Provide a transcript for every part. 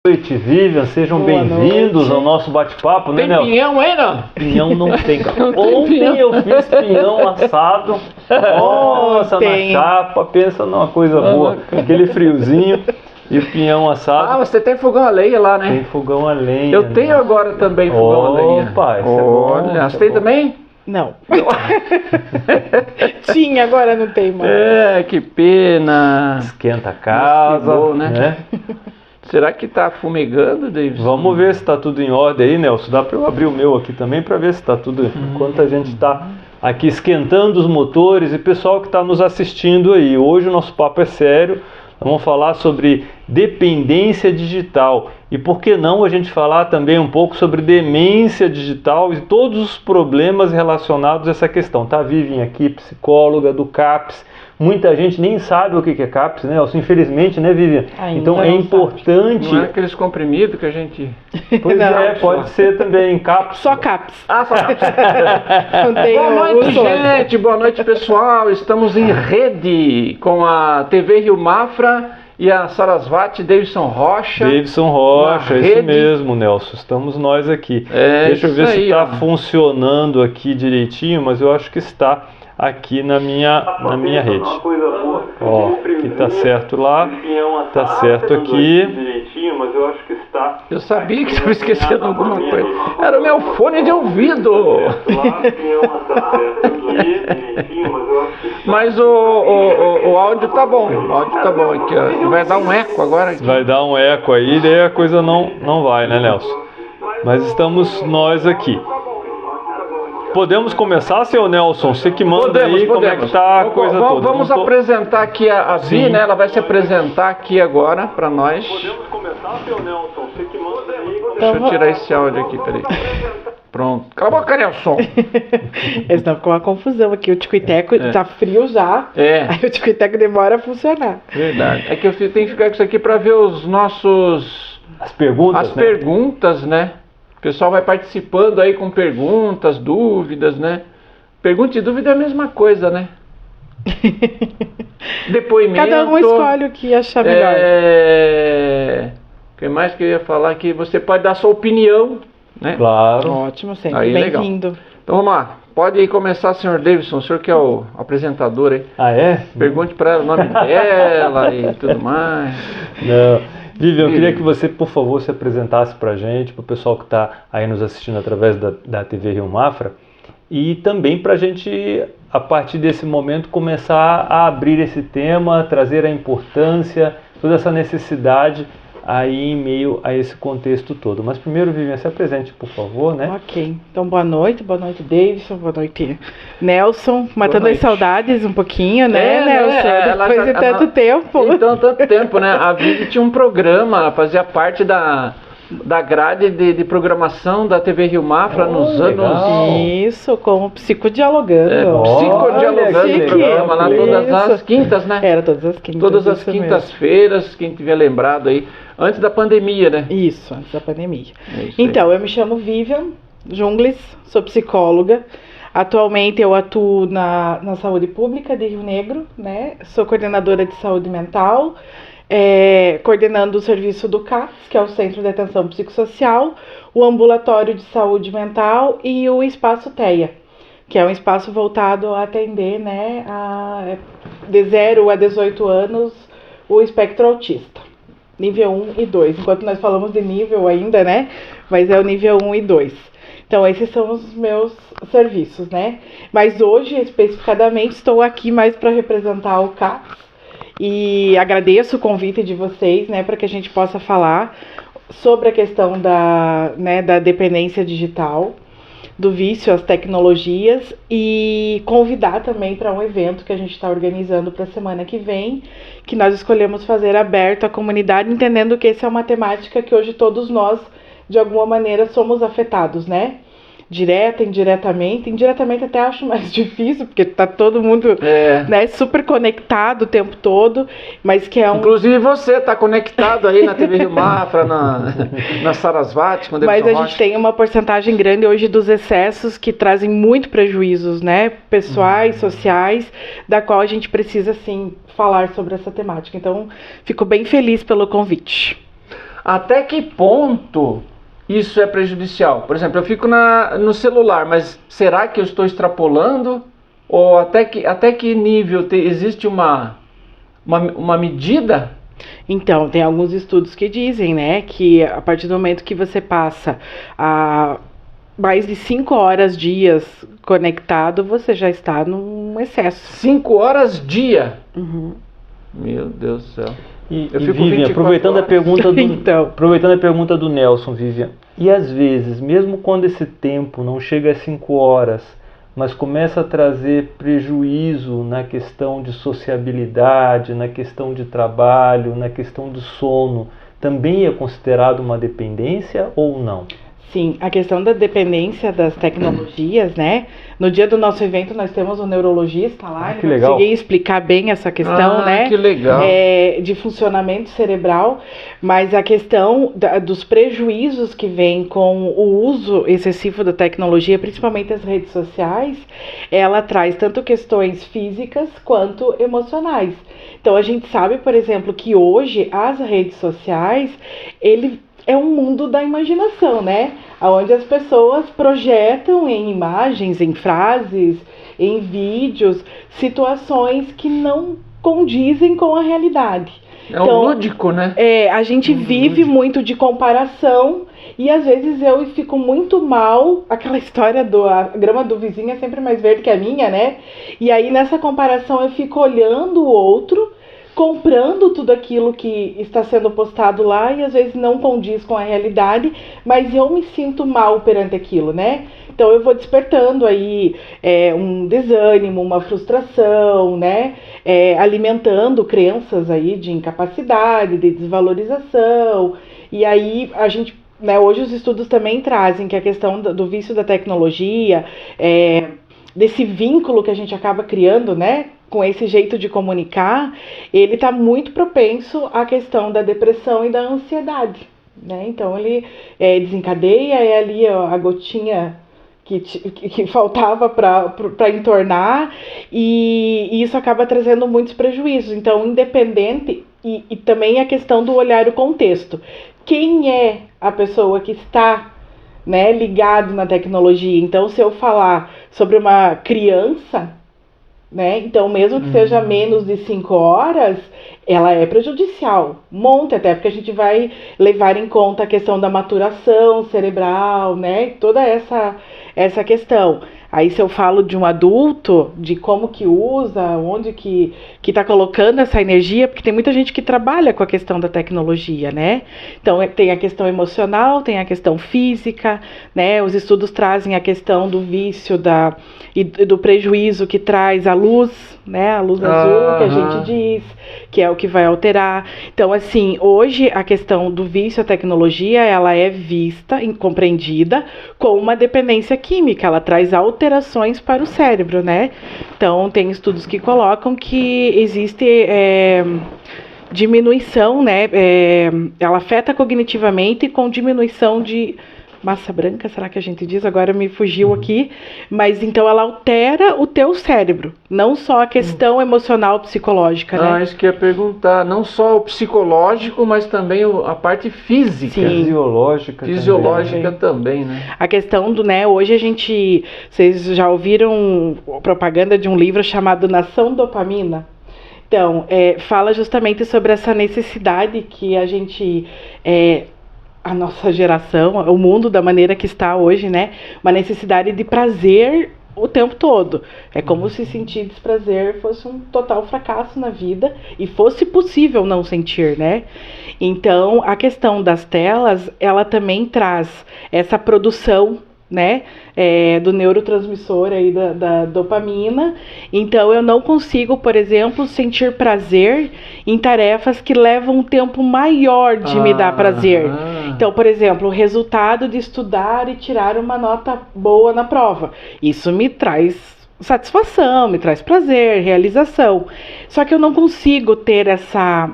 Noite, Vivian, sejam bem-vindos ao nosso bate-papo, né, Nelson? Tem pinhão aí, não? Pinhão não tem, cara. Ontem eu fiz pinhão assado, nossa, na chapa, pensa numa coisa boa, aquele friozinho e o pinhão assado. Ah, você tem fogão a lenha lá, né? Tem fogão a lenha. Eu tenho agora também fogão a lenha. Opa, isso é bom. Olha, você tem também? Não. Tinha, agora não tem mais. É, que pena. Esquenta a casa, que bom, né? Será que tá fumegando, David? Vamos ver se tá tudo em ordem aí, Nelson. Dá para eu abrir o meu aqui também para ver se tá tudo. Enquanto a gente está aqui esquentando os motores e pessoal que está nos assistindo aí. Hoje o nosso papo é sério. Vamos falar sobre dependência digital e por que não a gente falar também um pouco sobre demência digital e todos os problemas relacionados a essa questão. Tá, Vivian aqui, psicóloga do CAPS. Muita gente nem sabe o que é CAPS, né? Infelizmente, né, Vivian? Então é importante... Não é aqueles comprimidos que a gente... Pois não, é, pode ser também CAPS. Só CAPS. Ah, só CAPS. Boa noite, gente. Boa noite, pessoal. Estamos em rede com a TV Rio Mafra e a Sarasvati Davidson Rocha. Davidson Rocha, é isso mesmo, Nelson. Estamos nós aqui. Deixa eu ver se está funcionando aqui direitinho, mas eu acho que está aqui na minha rede. Ó, aqui tá certo lá, tá certo aqui. Eu sabia que estava esquecendo alguma coisa. Era o meu fone de ouvido. Mas o áudio tá bom. O áudio tá bom aqui, ó. Vai dar um eco agora. Aqui. Vai dar um eco aí, daí a coisa não vai, né, Nelson? Mas estamos nós aqui. Podemos começar, senhor Nelson? Você que manda aí, como é que tá a coisa toda. Vamos apresentar aqui a Vi, né? Ela vai se apresentar aqui agora para nós. Podemos começar, senhor Nelson? Você que manda aí. Deixa eu tirar esse áudio aqui, peraí. Pronto. Cala a boca, Nelson. Senão ficou uma confusão aqui. O tico-teco tá frio já. Aí o tico-teco demora a funcionar. Verdade. É que eu tenho que ficar com isso aqui para ver os nossos... As perguntas, perguntas, né? O pessoal vai participando aí com perguntas, dúvidas, né? Pergunta e dúvida é a mesma coisa, né? Depoimento. Cada um escolhe o que achar melhor. O que mais que eu ia falar aqui? Você pode dar sua opinião, né? Claro. Ótimo, sempre bem-vindo. Então vamos lá. Pode aí começar, senhor Davidson. O senhor que é o apresentador aí. Ah, é? Pergunte para ela o nome dela e tudo mais. Não. Vivian, eu queria que você, por favor, se apresentasse para a gente, para o pessoal que está aí nos assistindo através da TV Rio Mafra, e também para a gente, a partir desse momento, começar a abrir esse tema, trazer a importância, toda essa necessidade aí em meio a esse contexto todo. Mas primeiro, Vivian, se apresente, por favor, né? Ok. Então, boa noite, Davidson, boa noite, Nelson. Matando as saudades um pouquinho, né, Nelson? Depois de tanto tempo. Então, tanto tempo, né? A Vivi tinha um programa, fazia parte da grade de programação da TV Rio Mafra nos anos... Isso, como Psicodialogando. Psicodialogando, o programa lá todas as quintas, né? Era todas as quintas. Todas as quintas-feiras, quem tiver lembrado aí. Antes da pandemia, né? Isso, antes da pandemia. Então, eu me chamo Vivian Jungles, sou psicóloga. Atualmente eu atuo na saúde pública de Rio Negro, né? Sou coordenadora de saúde mental, coordenando o serviço do CAPS, que é o Centro de Atenção Psicossocial, o Ambulatório de Saúde Mental e o Espaço TEA, que é um espaço voltado a atender, né, de 0 a 18 anos, o espectro autista. Nível 1 e 2, enquanto nós falamos de nível ainda, né? Mas é o nível 1 e 2. Então, esses são os meus serviços, né? Mas hoje, especificadamente, estou aqui mais para representar o CAPS e agradeço o convite de vocês, né? Para que a gente possa falar sobre a questão da dependência digital, do vício às tecnologias e convidar também para um evento que a gente está organizando para a semana que vem, que nós escolhemos fazer aberto à comunidade, entendendo que essa é uma temática que hoje todos nós, de alguma maneira, somos afetados, né? Direta, indiretamente até acho mais difícil, porque tá todo mundo né, super conectado o tempo todo, mas que é um... Inclusive você tá conectado aí na TV Rio Mafra, na Sarasvati, com mas a gente tem uma porcentagem grande hoje dos excessos que trazem muito prejuízos, né, pessoais, sociais, da qual a gente precisa, sim, falar sobre essa temática. Então, fico bem feliz pelo convite. até que ponto isso é prejudicial? Por exemplo, eu fico no celular, mas será que eu estou extrapolando? Ou até que nível existe uma medida? Então, tem alguns estudos que dizem, né, que a partir do momento que você passa mais de 5 horas dias conectado, você já está num excesso. 5 horas dia? Uhum. Meu Deus do céu. E Vivian, aproveitando a pergunta do, Então. aproveitando a pergunta do Nelson, Vivian, e às vezes, mesmo quando esse tempo não chega a 5 horas, mas começa a trazer prejuízo na questão de sociabilidade, na questão de trabalho, na questão do sono, também é considerado uma dependência ou não? Sim, a questão da dependência das tecnologias, né? No dia do nosso evento nós temos um neurologista lá, que legal. Consegui explicar bem essa questão, né? Que legal. De funcionamento cerebral, mas a questão dos prejuízos que vem com o uso excessivo da tecnologia, principalmente as redes sociais, ela traz tanto questões físicas quanto emocionais. Então a gente sabe, por exemplo, que hoje as redes sociais, ele é um mundo da imaginação, né? Onde as pessoas projetam em imagens, em frases, em vídeos, situações que não condizem com a realidade. Então, lúdico, né? A gente vive muito de comparação e às vezes eu fico muito mal, aquela história a grama do vizinho é sempre mais verde que a minha, né? E aí nessa comparação eu fico olhando o outro, comprando tudo aquilo que está sendo postado lá e às vezes não condiz com a realidade, mas eu me sinto mal perante aquilo, né? Então eu vou despertando aí um desânimo, uma frustração, né? Alimentando crenças aí de incapacidade, de desvalorização. E aí a gente, né, hoje os estudos também trazem que a questão do vício da tecnologia, desse vínculo que a gente acaba criando, né? Com esse jeito de comunicar, ele está muito propenso à questão da depressão e da ansiedade, né? Então ele desencadeia, ali a gotinha que faltava para entornar, e isso acaba trazendo muitos prejuízos. Então, independente, e também a questão do olhar o contexto. Quem é a pessoa que está, né, ligado na tecnologia? Então, se eu falar sobre uma criança, né? Então, mesmo que seja menos de 5 horas, ela é prejudicial. Monte, até porque a gente vai levar em conta a questão da maturação cerebral, né? Toda essa questão. Aí, se eu falo de um adulto, de como que usa, onde que está colocando essa energia, porque tem muita gente que trabalha com a questão da tecnologia, né? Então, tem a questão emocional, tem a questão física, né? Os estudos trazem a questão do vício e do prejuízo que traz a luz, né? A luz azul, que a gente diz, que é o que vai alterar. Então, assim, hoje a questão do vício à tecnologia, ela é vista, compreendida como uma dependência química, ela traz alterações para o cérebro, né? Então, tem estudos que colocam que existe diminuição, né? Ela afeta cognitivamente com diminuição de massa branca, será que a gente diz? Agora me fugiu aqui. Mas então ela altera o teu cérebro, não só a questão emocional, psicológica, né? Isso que eu ia perguntar, não só o psicológico, mas também a parte física. Sim. Fisiológica também, né? A questão do, né, hoje vocês já ouviram propaganda de um livro chamado Nação Dopamina? Então, fala justamente sobre essa necessidade que a nossa geração, o mundo da maneira que está hoje, né? Uma necessidade de prazer o tempo todo. É como se sentir desprazer fosse um total fracasso na vida e fosse possível não sentir, né? Então, a questão das telas, ela também traz essa produção, né, do neurotransmissor aí da dopamina. Então eu não consigo, por exemplo, sentir prazer em tarefas que levam um tempo maior de me dar prazer. Então, por exemplo, o resultado de estudar e tirar uma nota boa na prova, isso me traz satisfação, me traz prazer, realização. Só que eu não consigo ter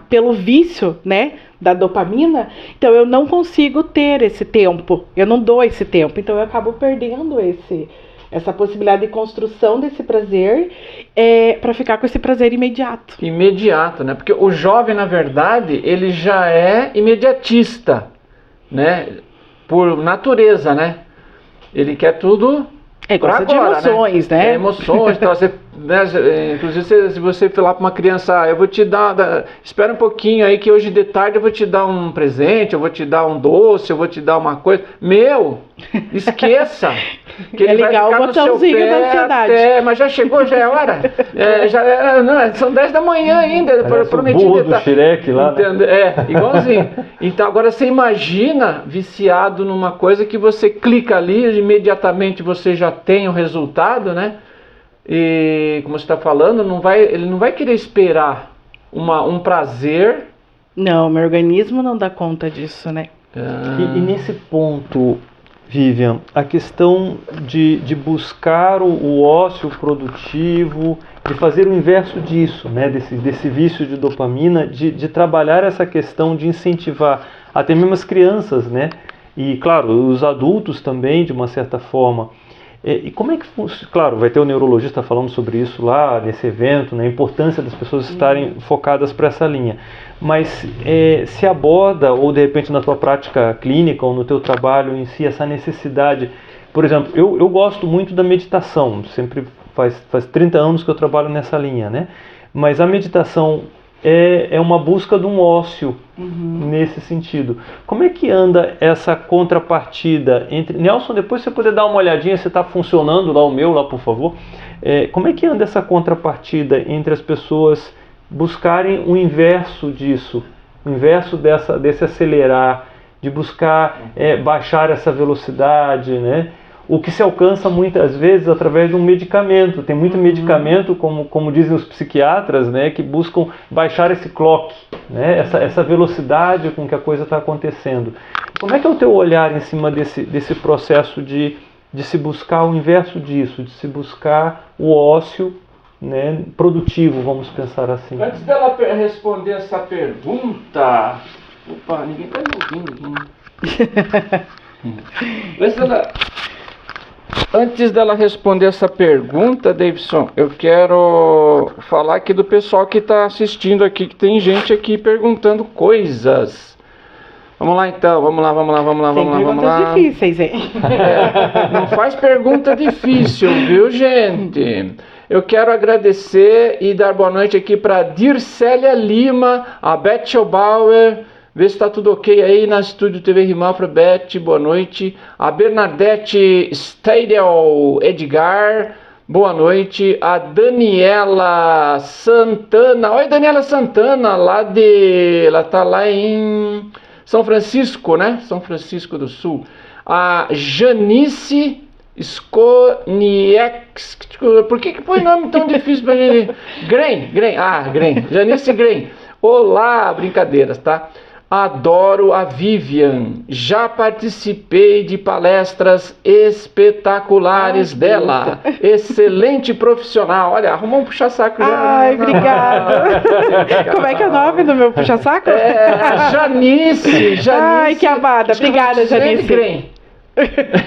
pelo vício, né, da dopamina, então eu não consigo ter esse tempo, eu não dou esse tempo, então eu acabo perdendo Essa possibilidade de construção desse prazer para ficar com esse prazer imediato. Imediato, né? Porque o jovem, na verdade, ele já é imediatista, né? Por natureza, né? Ele quer tudo Gosta agora, de emoções, né? Emoções, então você, né, inclusive se você falar para uma criança, eu vou te dar, espera um pouquinho aí que hoje de tarde eu vou te dar um presente, eu vou te dar um doce, eu vou te dar uma coisa. Esqueça! Que ele vai ligar ficar o botãozinho da ansiedade. Mas já chegou, já é hora. São 10 da manhã ainda. Prometido. O burro do Shrek lá. Né? Igualzinho. Então agora você imagina viciado numa coisa que você clica ali, imediatamente você já tem o resultado, né? E como você está falando, ele não vai querer esperar um prazer. Não, meu organismo não dá conta disso, né? E nesse ponto, Vivian, a questão de buscar o ócio produtivo, de fazer o inverso disso, né, desse vício de dopamina, de trabalhar essa questão de incentivar até mesmo as crianças, né, e claro, os adultos também, de uma certa forma. E como é que funciona? Claro, vai ter o neurologista falando sobre isso lá nesse evento, né, a importância das pessoas estarem focadas para essa linha. Mas se aborda, ou de repente na tua prática clínica ou no teu trabalho em si, essa necessidade. Por exemplo, eu gosto muito da meditação, sempre faz 30 anos que eu trabalho nessa linha, né? Mas a meditação é uma busca de um ócio nesse sentido. Como é que anda essa contrapartida entre... Nelson, depois você poder dar uma olhadinha se está funcionando lá o meu, lá por favor. Como é que anda essa contrapartida entre as pessoas buscarem o inverso disso, o inverso desse acelerar, de buscar baixar essa velocidade, né? O que se alcança muitas vezes através de um medicamento. Tem muito medicamento, como dizem os psiquiatras, né, que buscam baixar esse clock, né, essa velocidade com que a coisa está acontecendo. Como é que é o teu olhar em cima desse processo de se buscar o inverso disso, de se buscar o ócio, né, produtivo, vamos pensar assim? Antes dela responder essa pergunta... Opa, ninguém está me ouvindo. Antes dela responder essa pergunta, Davidson, eu quero falar aqui do pessoal que está assistindo aqui, que tem gente aqui perguntando coisas. Vamos lá então, vamos lá. Tem perguntas difíceis, hein? Não faz pergunta difícil, viu, gente? Eu quero agradecer e dar boa noite aqui para Dircélia Lima, a Beth Schobauer, vê se está tudo ok aí na Estúdio TV Rimar para Beth, boa noite. A Bernadette Stadel Edgar, boa noite. A Daniela Santana, oi Daniela Santana, ela tá lá em São Francisco, né? São Francisco do Sul. A Janice Skoniek, por que põe nome tão difícil pra gente? Grain, Janice Grain. Olá, brincadeiras, tá? Adoro a Vivian, já participei de palestras espetaculares dela, excelente profissional. Olha, arrumou um puxa-saco já. Ai, obrigada. Como é que é o nome do meu puxa-saco? Janice. Ai, que amada, obrigada, Janice.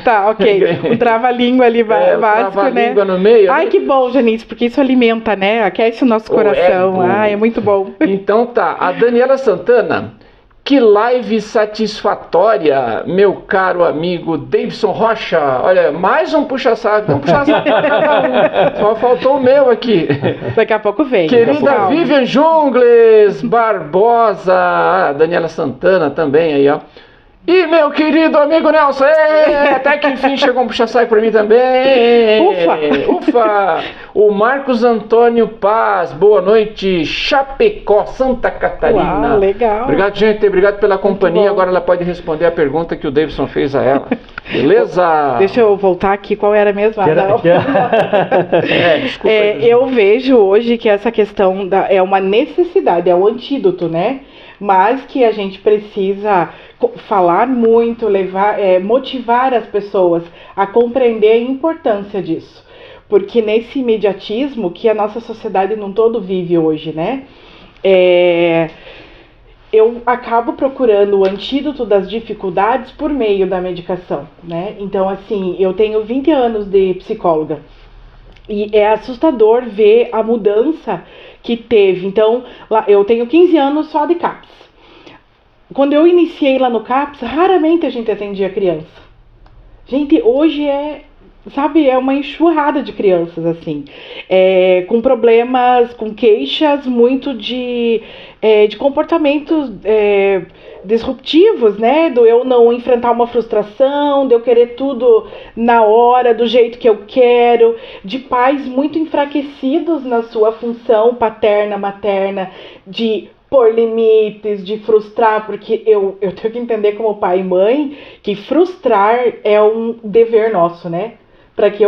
Tá, ok. O trava-língua ali básico, trava-língua, né? No meio. Ai, que bom, Janice, porque isso alimenta, né? Aquece o nosso coração. Ai, é muito bom. Então tá, a Daniela Santana, que live satisfatória, meu caro amigo Davidson Rocha. Olha, mais um puxa-saco, só faltou o meu aqui. Daqui a pouco vem. Querida Vivian Jungles Barbosa, Daniela Santana também aí, ó. E meu querido amigo Nelson, até que enfim chegou um puxa-saco para mim também. Ufa! O Marcos Antônio Paz, boa noite, Chapecó, Santa Catarina. Uau, legal. Obrigado, gente, obrigado pela companhia. Agora ela pode responder a pergunta que o Davidson fez a ela. Beleza? Deixa eu voltar aqui, qual era mesmo? Desculpa. Eu vejo hoje que essa questão é uma necessidade, é um antídoto, né? Mas que a gente precisa falar muito, motivar as pessoas a compreender a importância disso. Porque nesse imediatismo que a nossa sociedade num todo vive hoje, né? eu acabo procurando o antídoto das dificuldades por meio da medicação, né? Então, assim, eu tenho 20 anos de psicóloga e é assustador ver a mudança que teve. Então, lá, eu tenho 15 anos só de CAPS. Quando eu iniciei lá no CAPS, raramente a gente atendia criança. Gente, hoje sabe, é uma enxurrada de crianças, assim, com problemas, com queixas muito de comportamentos disruptivos, né, do eu não enfrentar uma frustração, de eu querer tudo na hora, do jeito que eu quero, de pais muito enfraquecidos na sua função paterna, materna, de pôr limites, de frustrar, porque eu tenho que entender como pai e mãe que frustrar é um dever nosso, né? Para que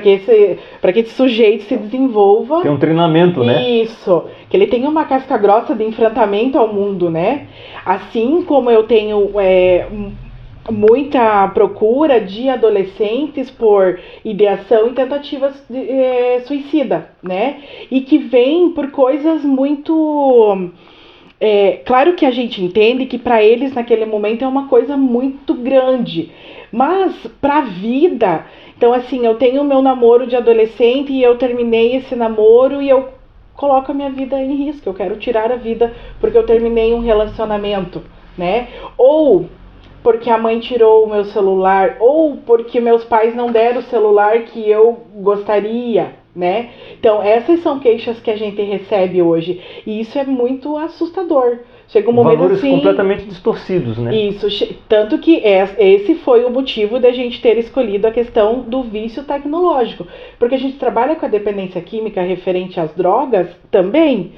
esse sujeito se desenvolva. Tem um treinamento, né? Isso, que ele tenha uma casca grossa de enfrentamento ao mundo, né? Assim como eu tenho muita procura de adolescentes por ideação e tentativas suicida, né? E que vem por coisas muito... claro que a gente entende que para eles naquele momento é uma coisa muito grande, mas para a vida... Então, assim, eu tenho o meu namoro de adolescente e eu terminei esse namoro e eu coloco a minha vida em risco. Eu quero tirar a vida porque eu terminei um relacionamento, né? Ou porque a mãe tirou o meu celular, ou porque meus pais não deram o celular que eu gostaria, né? Então, essas são queixas que a gente recebe hoje. E isso é muito assustador. Chega um momento valores assim, completamente distorcidos, né? Isso, tanto que esse foi o motivo da gente ter escolhido a questão do vício tecnológico. Porque a gente trabalha com a dependência química referente às drogas também.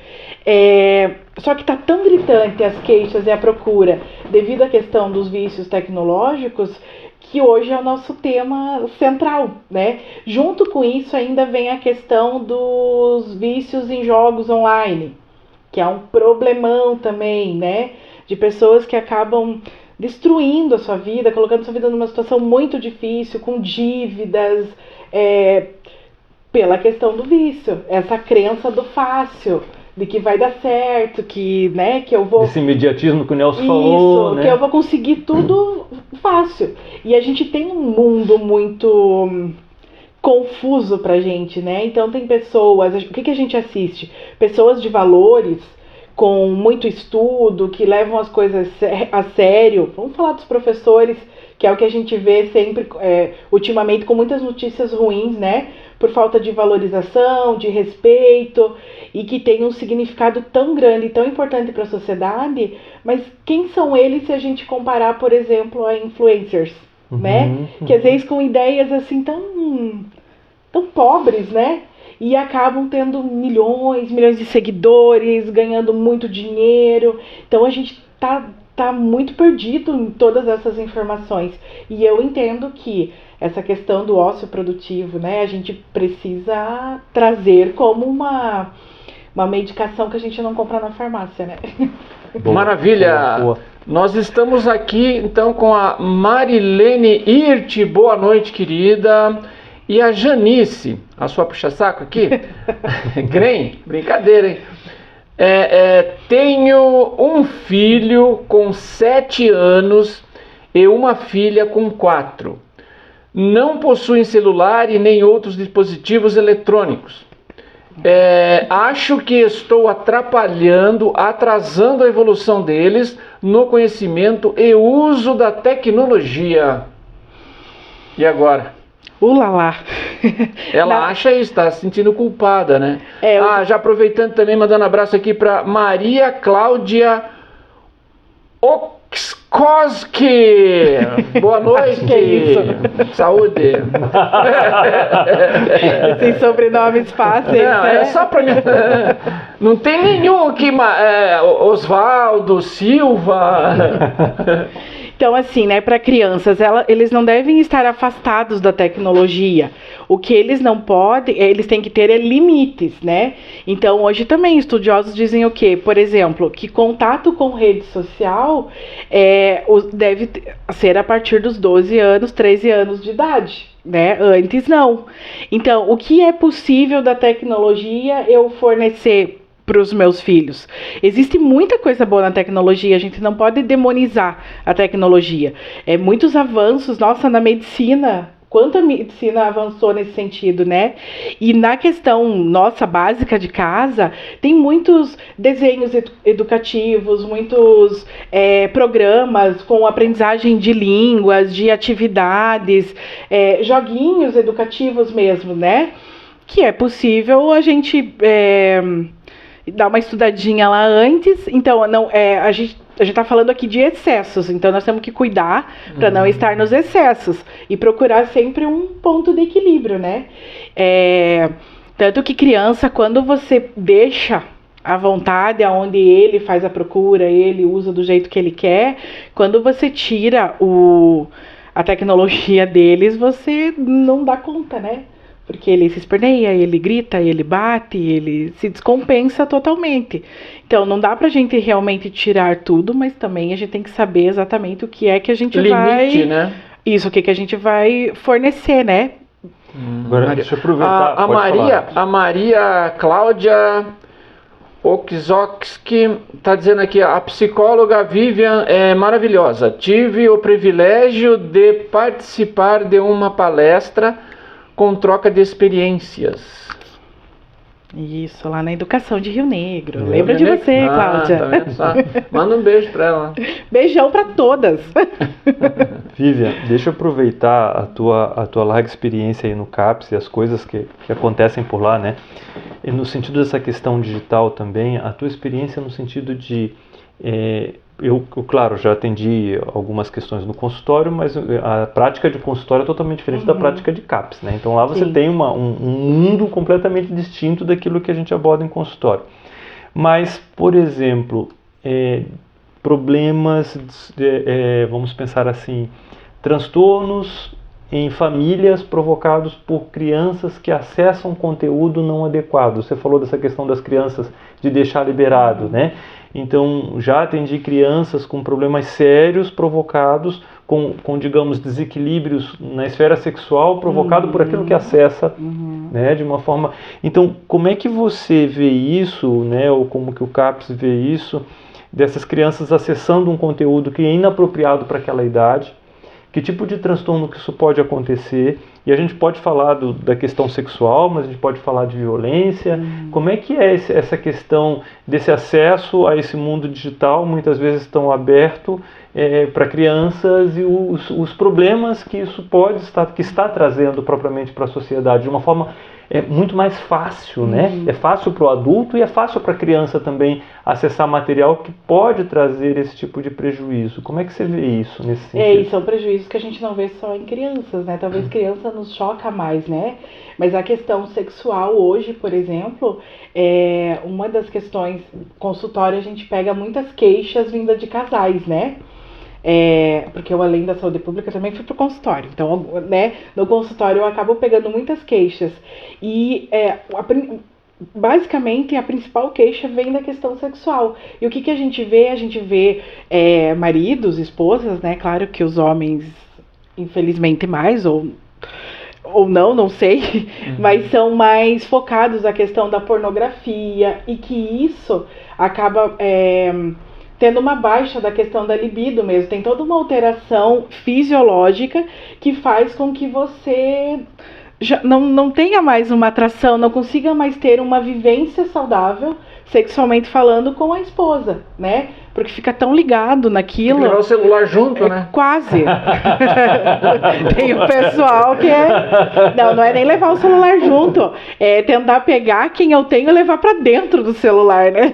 Só que está tão gritante as queixas e a procura devido à questão dos vícios tecnológicos que hoje é o nosso tema central, né? Junto com isso ainda vem a questão dos vícios em jogos online, que é um problemão também, né? De pessoas que acabam destruindo a sua vida, colocando a sua vida numa situação muito difícil, com dívidas, pela questão do vício. Essa crença do fácil, de que vai dar certo, que, né, que eu vou... Esse imediatismo que o Nelson falou, né? Que eu vou conseguir tudo fácil. E a gente tem um mundo muito... confuso pra gente, né? Então tem pessoas, o que a gente assiste? Pessoas de valores, com muito estudo, que levam as coisas a sério. Vamos falar dos professores, que é o que a gente vê sempre, ultimamente, com muitas notícias ruins, né? Por falta de valorização, de respeito, e que tem um significado tão grande e tão importante para a sociedade, mas quem são eles se a gente comparar, por exemplo, a influencers? Né? Que às vezes com ideias assim tão pobres, né? E acabam tendo milhões de seguidores, ganhando muito dinheiro. Então a gente tá muito perdido em todas essas informações. E eu entendo que essa questão do ócio produtivo, né? A gente precisa trazer como uma medicação que a gente não compra na farmácia, né? Boa, maravilha! Boa. Nós estamos aqui, então, com a Marilene Hirt. Boa noite, querida. E a Janice, a sua puxa-saco aqui? Grem, brincadeira, hein? Tenho um filho com 7 anos e uma filha com 4. Não possuem celular e nem outros dispositivos eletrônicos. Acho que estou atrasando a evolução deles no conhecimento e uso da tecnologia. E agora? Ulalá. Ela acha isso, está se sentindo culpada, né? Já aproveitando também, mandando abraço aqui para Maria Cláudia Oxkoski. Boa noite. Que é isso? Saúde. Esses sobrenomes fáceis, não, né? É só para mim. Não tem nenhum aqui, Osvaldo, Silva. Então, assim, né, para crianças, eles não devem estar afastados da tecnologia. O que eles não podem, eles têm que ter limites, né? Então, hoje também estudiosos dizem o quê? Por exemplo, que contato com rede social deve ser a partir dos 12 anos, 13 anos de idade, né? Antes não. Então, o que é possível da tecnologia eu fornecer para os meus filhos. Existe muita coisa boa na tecnologia, a gente não pode demonizar a tecnologia. Muitos avanços, nossa, na medicina, quanto a medicina avançou nesse sentido, né? E na questão nossa básica de casa, tem muitos desenhos educativos, muitos programas com aprendizagem de línguas, de atividades, joguinhos educativos mesmo, né? Que é possível a gente dar uma estudadinha lá antes. Então, a gente está falando aqui de excessos, então nós temos que cuidar para não estar nos excessos e procurar sempre um ponto de equilíbrio, né? Tanto que criança, quando você deixa à vontade, aonde ele faz a procura, ele usa do jeito que ele quer, quando você tira a tecnologia deles, você não dá conta, né? Porque ele se esperneia, ele grita, ele bate, ele se descompensa totalmente. Então, não dá pra gente realmente tirar tudo, mas também a gente tem que saber exatamente o que é que a gente limite, né? Isso, o que a gente vai fornecer, né? Agora, deixa eu aproveitar. A Maria Cláudia Okzowski está dizendo aqui, a psicóloga Vivian é maravilhosa. Tive o privilégio de participar de uma palestra com troca de experiências. Isso, lá na Educação de Rio Negro. Lembra de você, Cláudia. Tá vendo só? Manda um beijo para ela. Beijão para todas. Vivian, deixa eu aproveitar a tua larga experiência aí no CAPS e as coisas que acontecem por lá, né? E no sentido dessa questão digital também, a tua experiência no sentido de... Eu, claro, já atendi algumas questões no consultório, mas a prática de consultório é totalmente diferente da prática de CAPS, né? Então lá você tem um mundo completamente distinto daquilo que a gente aborda em consultório. Mas, por exemplo, problemas, vamos pensar assim, transtornos em famílias provocados por crianças que acessam conteúdo não adequado. Você falou dessa questão das crianças de deixar liberado, né? Então, já atendi crianças com problemas sérios provocados com digamos, desequilíbrios na esfera sexual provocado por aquilo que acessa, né, de uma forma... Então, como é que você vê isso, né, ou como que o CAPS vê isso, dessas crianças acessando um conteúdo que é inapropriado para aquela idade? Que tipo de transtorno que isso pode acontecer? E a gente pode falar da questão sexual, mas a gente pode falar de violência. Como é que é essa questão desse acesso a esse mundo digital, muitas vezes tão aberto para crianças, e os problemas que isso que está trazendo propriamente para a sociedade, de uma forma muito mais fácil, né? É fácil para o adulto e é fácil para a criança também acessar material que pode trazer esse tipo de prejuízo. Como é que você vê isso nesse sentido? E são prejuízos que a gente não vê só em crianças, né? Talvez criança nos choca mais, né? Mas a questão sexual hoje, por exemplo, uma das questões, consultório, a gente pega muitas queixas vindas de casais, né? Porque eu, além da saúde pública, também fui pro consultório. Então, né, no consultório eu acabo pegando muitas queixas. E basicamente a principal queixa vem da questão sexual. E o que a gente vê? A gente vê maridos, esposas, né? Claro que os homens, infelizmente, mais, ou não sei, mas são mais focados na questão da pornografia, e que isso acaba tendo uma baixa da questão da libido mesmo. Tem toda uma alteração fisiológica que faz com que você já não tenha mais uma atração, não consiga mais ter uma vivência saudável, sexualmente falando, com a esposa, né? Porque fica tão ligado naquilo. Tem que levar o celular junto, né? Quase. Tem o pessoal que não é nem levar o celular junto, é tentar pegar quem eu tenho e levar para dentro do celular, né?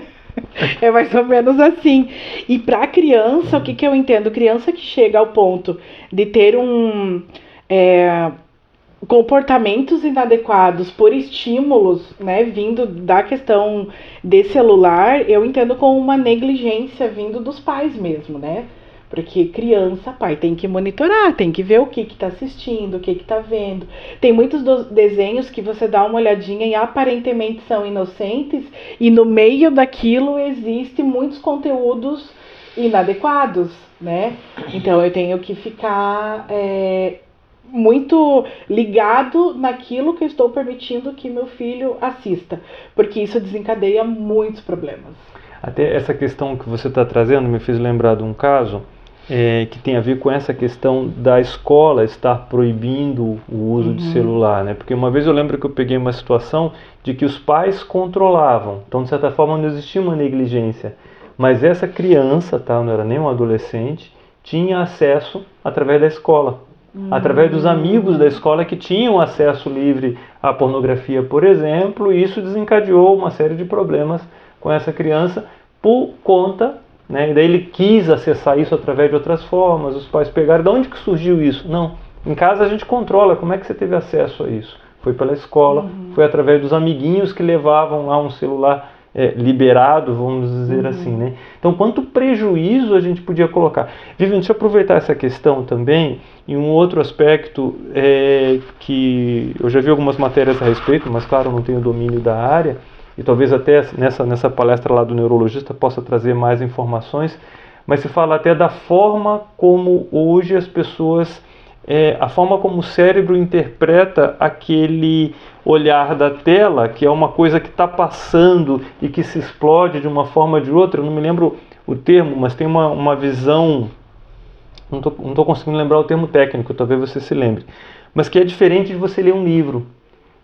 É mais ou menos assim. E para criança, o que eu entendo? Criança que chega ao ponto de ter comportamentos inadequados por estímulos, né, vindo da questão de celular, eu entendo como uma negligência vindo dos pais mesmo, né? Porque criança, pai, tem que monitorar, tem que ver o que está assistindo, o que está vendo. Tem muitos desenhos que você dá uma olhadinha e aparentemente são inocentes, e no meio daquilo existem muitos conteúdos inadequados, né? Então eu tenho que ficar muito ligado naquilo que eu estou permitindo que meu filho assista, porque isso desencadeia muitos problemas. Até essa questão que você está trazendo me fez lembrar de um caso que tem a ver com essa questão da escola estar proibindo o uso de celular, né? Porque uma vez eu lembro que eu peguei uma situação de que os pais controlavam, então de certa forma não existia uma negligência, mas essa criança, tá, não era nem um adolescente, tinha acesso através da escola, através dos amigos da escola que tinham acesso livre à pornografia, por exemplo, e isso desencadeou uma série de problemas com essa criança por conta, né? E daí ele quis acessar isso através de outras formas, os pais pegaram, de onde que surgiu isso? Não, em casa a gente controla, como é que você teve acesso a isso? Foi pela escola, foi através dos amiguinhos que levavam lá um celular liberado, vamos dizer assim, né? Então, quanto prejuízo a gente podia colocar? Vivian, deixa eu aproveitar essa questão também, e um outro aspecto que eu já vi algumas matérias a respeito, mas claro, não tenho domínio da área, e talvez até nessa palestra lá do neurologista possa trazer mais informações, mas se fala até da forma como hoje as pessoas, a forma como o cérebro interpreta aquele olhar da tela, que é uma coisa que está passando e que se explode de uma forma ou de outra. Eu não me lembro o termo, mas tem uma visão, não estou conseguindo lembrar o termo técnico, talvez você se lembre, mas que é diferente de você ler um livro.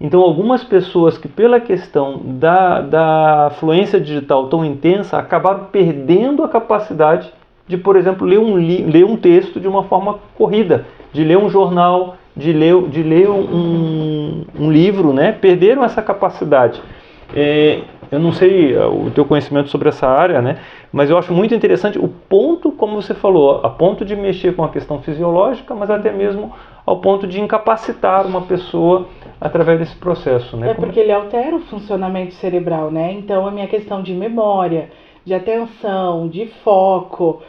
Então, algumas pessoas que, pela questão da fluência digital tão intensa, acabaram perdendo a capacidade de, por exemplo, ler um texto de uma forma corrida, de ler um jornal, de ler um livro, né? Perderam essa capacidade. Eu não sei o teu conhecimento sobre essa área, né? Mas eu acho muito interessante o ponto, como você falou, a ponto de mexer com a questão fisiológica, mas até mesmo ao ponto de incapacitar uma pessoa através desse processo, né? Porque ele altera o funcionamento cerebral, né? Então, a minha questão de memória, de atenção, de foco,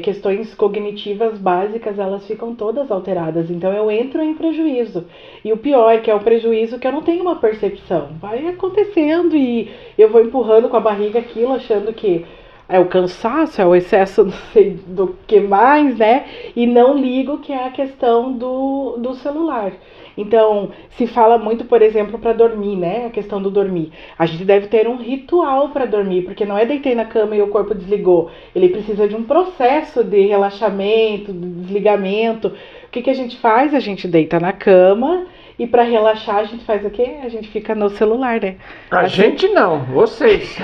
questões cognitivas básicas, elas ficam todas alteradas. Então, eu entro em prejuízo. E o pior, que é um prejuízo que eu não tenho uma percepção. Vai acontecendo e eu vou empurrando com a barriga aquilo, achando que é o cansaço, é o excesso, não sei do que mais, né? E não ligo que é a questão do celular. Então, se fala muito, por exemplo, para dormir, né? A questão do dormir. A gente deve ter um ritual para dormir, porque não é deitei na cama e o corpo desligou. Ele precisa de um processo de relaxamento, de desligamento. O que a gente faz? A gente deita na cama e para relaxar a gente faz o quê? A gente fica no celular, né? A gente não, vocês.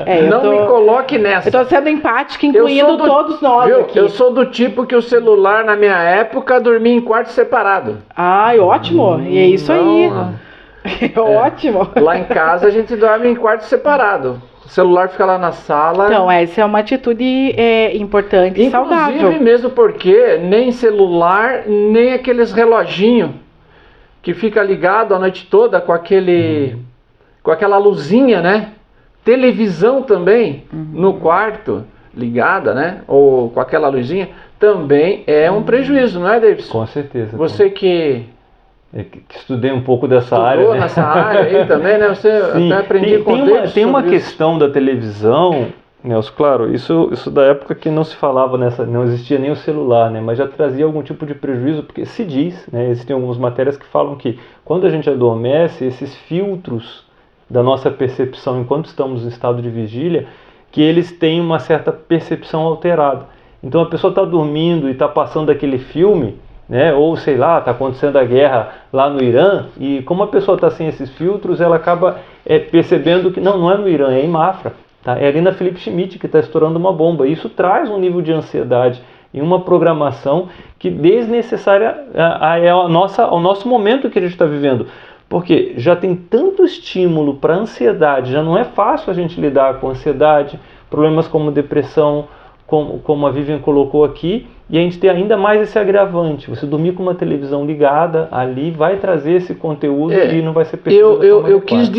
Eu não me coloque nessa. Eu tô sendo empática, incluindo todos nós aqui. Eu sou do tipo que o celular, na minha época, dormia em quarto separado. Ai, ótimo. E é isso aí. Ótimo. Lá em casa a gente dorme em quarto separado. O celular fica lá na sala. Então, essa é uma atitude importante e saudável. Inclusive mesmo porque nem celular, nem aqueles reloginhos que fica ligado a noite toda com aquela luzinha, né? Televisão também no quarto ligada, né? Ou com aquela luzinha, também é um prejuízo, não é, Davidson? Com certeza. Você que estudei um pouco dessa área, né? Nessa área aí também, né? Você até aprendeu com Davidson. Tem uma questão da televisão, Nelson, claro, isso da época que não se falava não existia nem o celular, né? Mas já trazia algum tipo de prejuízo, porque se diz, né? Existem algumas matérias que falam que quando a gente adormece, esses filtros da nossa percepção enquanto estamos em estado de vigília, que eles têm uma certa percepção alterada. Então a pessoa está dormindo e está passando aquele filme, né? Ou sei lá, está acontecendo a guerra lá no Irã, e como a pessoa está sem esses filtros, ela acaba percebendo que não é no Irã, é em Mafra, tá? É ali na Felipe Schmidt que está estourando uma bomba. Isso traz um nível de ansiedade e uma programação que desnecessária ao nosso momento que a gente está vivendo. Porque já tem tanto estímulo para ansiedade, já não é fácil a gente lidar com ansiedade, problemas como depressão, como a Vivian colocou aqui, e a gente tem ainda mais esse agravante. Você dormir com uma televisão ligada ali vai trazer esse conteúdo e não vai ser percebido. Eu quis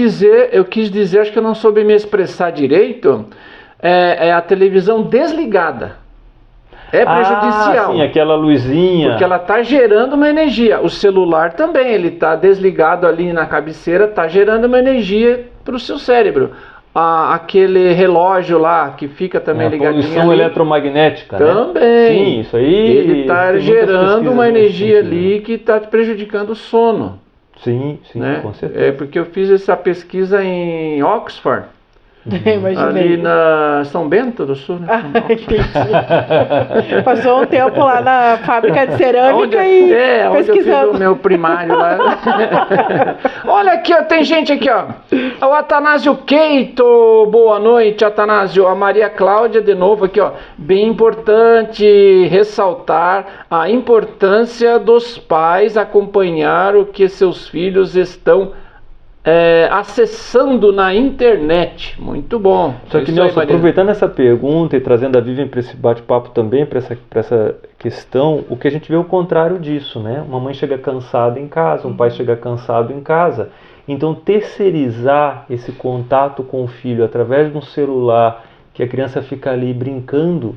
dizer, acho que eu não soube me expressar direito, a televisão desligada. É prejudicial. Sim, aquela luzinha. Porque ela está gerando uma energia. O celular também, ele está desligado ali na cabeceira, está gerando uma energia para o seu cérebro. aquele relógio lá que fica também ligadinho. Poluição ali, eletromagnética, né? também. Sim, isso aí. Ele está gerando uma energia ali que está prejudicando o sono. Sim, né? Com certeza. É porque eu fiz essa pesquisa em Oxford. Imaginei. Ali na São Bento do Sul, né? Passou um tempo lá na fábrica de cerâmica onde eu pesquisando. fiz o meu primário lá. Olha aqui, ó, tem gente aqui, ó. O Atanásio Keito, boa noite, Atanásio. A Maria Cláudia, de novo aqui, ó. Bem importante ressaltar a importância dos pais acompanhar o que seus filhos estão acessando na internet. Muito bom. Só que, Nelson, aproveitando essa pergunta e trazendo a Vivian para esse bate-papo também, para essa questão, o que a gente vê é o contrário disso, né? Uma mãe chega cansada em casa, um pai chega cansado em casa. Então, terceirizar esse contato com o filho através de um celular, que a criança fica ali brincando,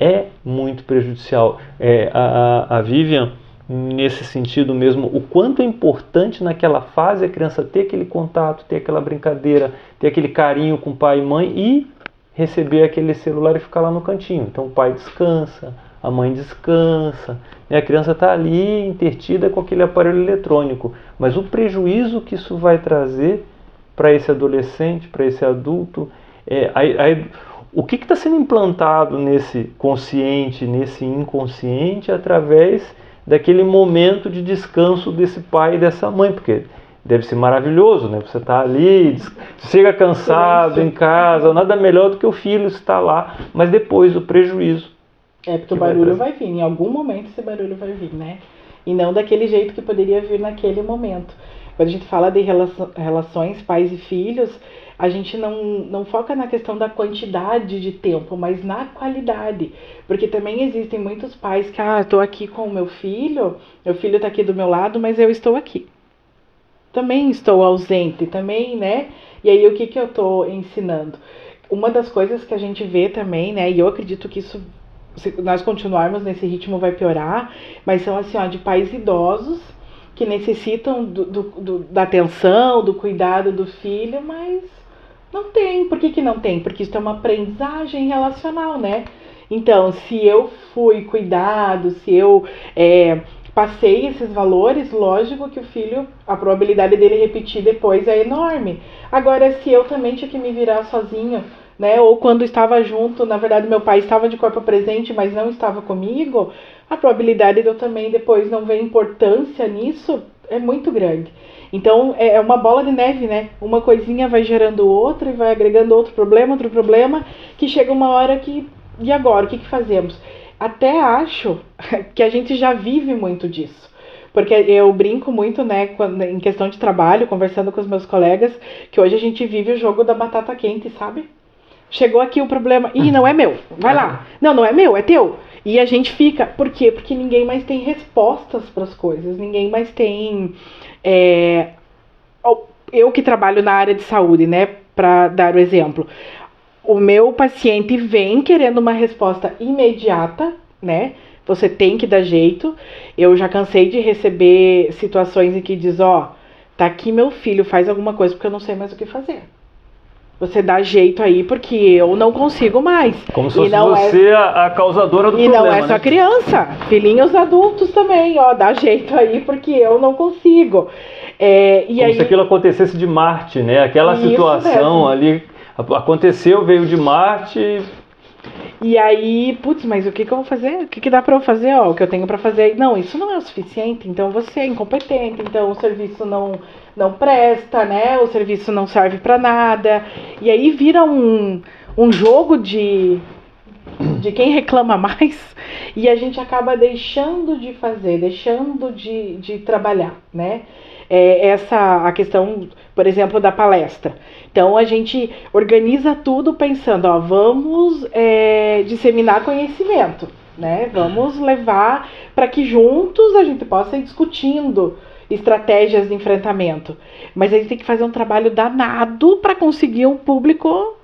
é muito prejudicial. A Vivian, nesse sentido mesmo, o quanto é importante naquela fase a criança ter aquele contato, ter aquela brincadeira, ter aquele carinho com pai e mãe e receber aquele celular e ficar lá no cantinho. Então o pai descansa, a mãe descansa, né? A criança está ali intertida com aquele aparelho eletrônico. Mas o prejuízo que isso vai trazer para esse adolescente, para esse adulto, o que está sendo implantado nesse consciente, nesse inconsciente, através daquele momento de descanso desse pai e dessa mãe, porque deve ser maravilhoso, né? Você está ali, chega cansado em casa, nada melhor do que o filho estar lá, mas depois o prejuízo. Porque o barulho vai vir, em algum momento esse barulho vai vir, né? E não daquele jeito que poderia vir naquele momento. Quando a gente fala de relações pais e filhos, a gente não foca na questão da quantidade de tempo, mas na qualidade. Porque também existem muitos pais que, estou aqui com o meu filho está aqui do meu lado, mas eu estou aqui. Também estou ausente, também, né? E aí o que eu estou ensinando? Uma das coisas que a gente vê também, né? E eu acredito que isso, se nós continuarmos nesse ritmo, vai piorar, mas são assim, de pais idosos que necessitam da atenção, do cuidado do filho, mas não tem. Por que não tem? Porque isso é uma aprendizagem relacional, né? Então, se eu fui cuidado, se eu passei esses valores, lógico que o filho, a probabilidade dele repetir depois é enorme. Agora, se eu também tinha que me virar sozinho, né? Ou quando estava junto, na verdade meu pai estava de corpo presente, mas não estava comigo, a probabilidade de eu também depois não ver importância nisso é muito grande. Então é uma bola de neve, né? Uma coisinha vai gerando outra e vai agregando outro problema, que chega uma hora que, e agora? O que fazemos? Até acho que a gente já vive muito disso. Porque eu brinco muito, né, em questão de trabalho, conversando com os meus colegas, que hoje a gente vive o jogo da batata quente, sabe? Chegou aqui o problema, não é meu, vai lá. Não é meu, é teu. E a gente fica, por quê? Porque ninguém mais tem respostas para as coisas, ninguém mais tem... Eu que trabalho na área de saúde, né, para dar o exemplo, o meu paciente vem querendo uma resposta imediata, né, você tem que dar jeito. Eu já cansei de receber situações em que diz, tá aqui meu filho, faz alguma coisa porque eu não sei mais o que fazer. Você dá jeito aí, porque eu não consigo mais. Como se fosse você a causadora do problema. E não é só criança, filhinhos adultos também, dá jeito aí, porque eu não consigo. Como se aquilo acontecesse de Marte, né? Aquela situação ali aconteceu, veio de Marte. E aí, mas o que eu vou fazer? O que dá pra eu fazer? O que eu tenho pra fazer? Não, isso não é o suficiente, então você é incompetente, então o serviço não presta, né? O serviço não serve pra nada. E aí vira um jogo de quem reclama mais, e a gente acaba deixando de fazer, deixando de trabalhar, né? A questão, por exemplo, da palestra. Então a gente organiza tudo pensando, vamos disseminar conhecimento, né? Vamos levar para que juntos a gente possa ir discutindo estratégias de enfrentamento. Mas a gente tem que fazer um trabalho danado para conseguir um público,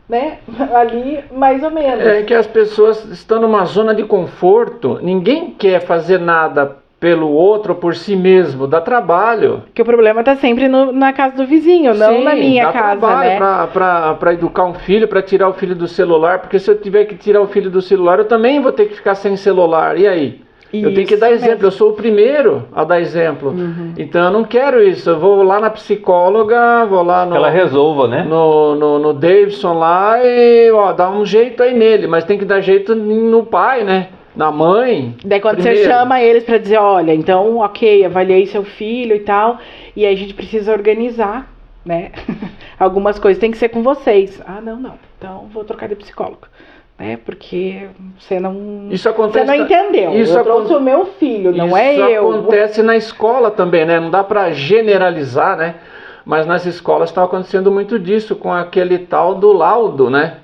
né, ali mais ou menos. É que as pessoas estão numa zona de conforto, ninguém quer fazer nada pelo outro ou por si mesmo, dá trabalho. Porque o problema está sempre na casa do vizinho, não na minha casa, né? Dá trabalho para educar um filho, para tirar o filho do celular, porque se eu tiver que tirar o filho do celular, eu também vou ter que ficar sem celular. E aí? Eu tenho que dar exemplo, mesmo. Eu sou o primeiro a dar exemplo. Então eu não quero isso. Eu vou lá na psicóloga, vou lá no... Que ela resolva, né? No Davidson lá e dá um jeito aí nele. Mas tem que dar jeito no pai, né? Na mãe. Daí quando primeiro. Você chama eles para dizer, olha, então ok, avaliei seu filho e tal. E aí a gente precisa organizar, né? Algumas coisas tem que ser com vocês. Ah, não. Então vou trocar de psicólogo. Porque você não entendeu. Eu trouxe o meu filho, não é eu. Isso acontece na escola também, né? Não dá para generalizar, né? Mas nas escolas está acontecendo muito disso com aquele tal do laudo, né?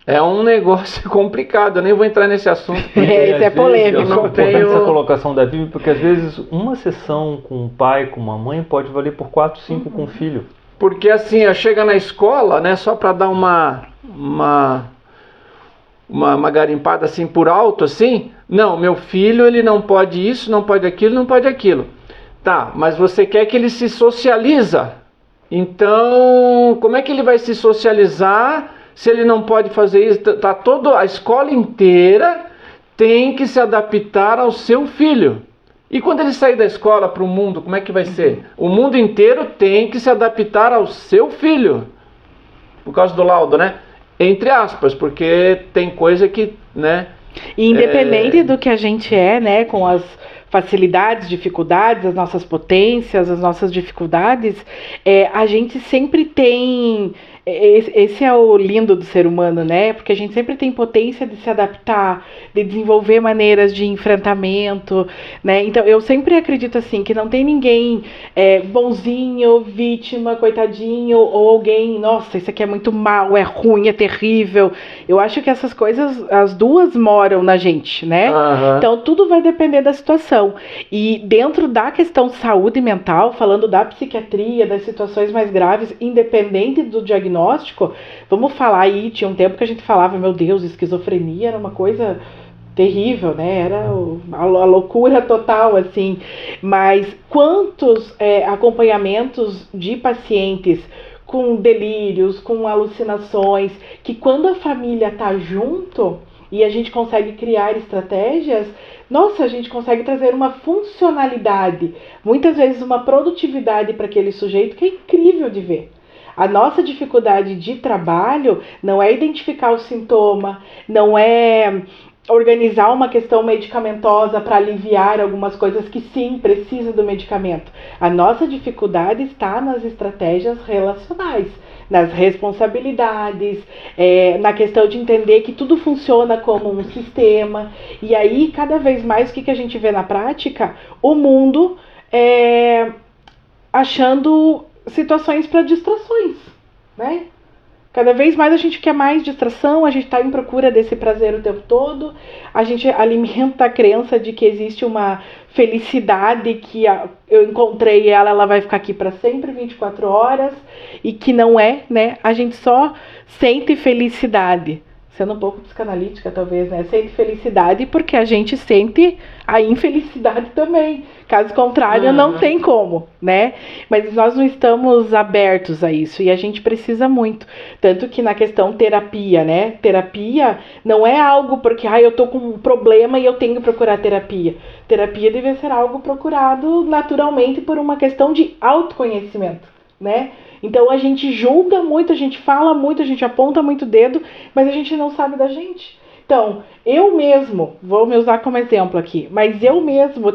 É um negócio complicado, eu nem vou entrar nesse assunto. Isso é polêmico. Eu não tenho essa colocação da Bíblia, porque às vezes uma sessão com o pai, com uma mãe, pode valer por 4, 5 com o filho. Porque assim, chega na escola, né, só para dar uma garimpada assim por alto, assim, não, meu filho ele não pode isso, não pode aquilo, não pode aquilo. Tá, mas você quer que ele se socializa? Então, como é que ele vai se socializar se ele não pode fazer isso? Tá a escola inteira tem que se adaptar ao seu filho. E quando ele sair da escola para o mundo, como é que vai ser? O mundo inteiro tem que se adaptar ao seu filho. Por causa do laudo, né? Entre aspas, porque tem coisa que, né? Independente do que a gente né? Com as facilidades, dificuldades, as nossas potências, as nossas dificuldades, a gente sempre tem... Esse é o lindo do ser humano, né? Porque a gente sempre tem potência de se adaptar, de desenvolver maneiras de enfrentamento, né? Então, eu sempre acredito assim, que não tem ninguém bonzinho, vítima, coitadinho, ou alguém, nossa, isso aqui é muito mal, é ruim, é terrível. Eu acho que essas coisas, as duas moram na gente, né? Então, tudo vai depender da situação. E dentro da questão saúde mental, falando da psiquiatria, das situações mais graves, independente do diagnóstico, vamos falar aí, tinha um tempo que a gente falava, meu Deus, esquizofrenia era uma coisa terrível, né? Era a loucura total, assim. Mas quantos acompanhamentos de pacientes com delírios, com alucinações, que quando a família tá junto e a gente consegue criar estratégias, nossa, a gente consegue trazer uma funcionalidade, muitas vezes uma produtividade para aquele sujeito que é incrível de ver. A nossa dificuldade de trabalho não é identificar o sintoma, não é organizar uma questão medicamentosa para aliviar algumas coisas que sim, precisa do medicamento. A nossa dificuldade está nas estratégias relacionais, nas responsabilidades, na questão de entender que tudo funciona como um sistema. E aí, cada vez mais, o que a gente vê na prática? O mundo achando situações para distrações, né? Cada vez mais a gente quer mais distração, a gente está em procura desse prazer o tempo todo, a gente alimenta a crença de que existe uma felicidade que eu encontrei ela vai ficar aqui para sempre, 24 horas, e que não é, né? A gente só sente felicidade, sendo um pouco psicanalítica talvez, né? Sente felicidade porque a gente sente a infelicidade também. Caso contrário, não tem como, né? Mas nós não estamos abertos a isso e a gente precisa muito. Tanto que na questão terapia, né? Terapia não é algo porque eu tô com um problema e eu tenho que procurar terapia. Terapia deve ser algo procurado naturalmente por uma questão de autoconhecimento, né? Então a gente julga muito, a gente fala muito, a gente aponta muito o dedo, mas a gente não sabe da gente. Então, eu mesmo, vou me usar como exemplo aqui, mas eu mesmo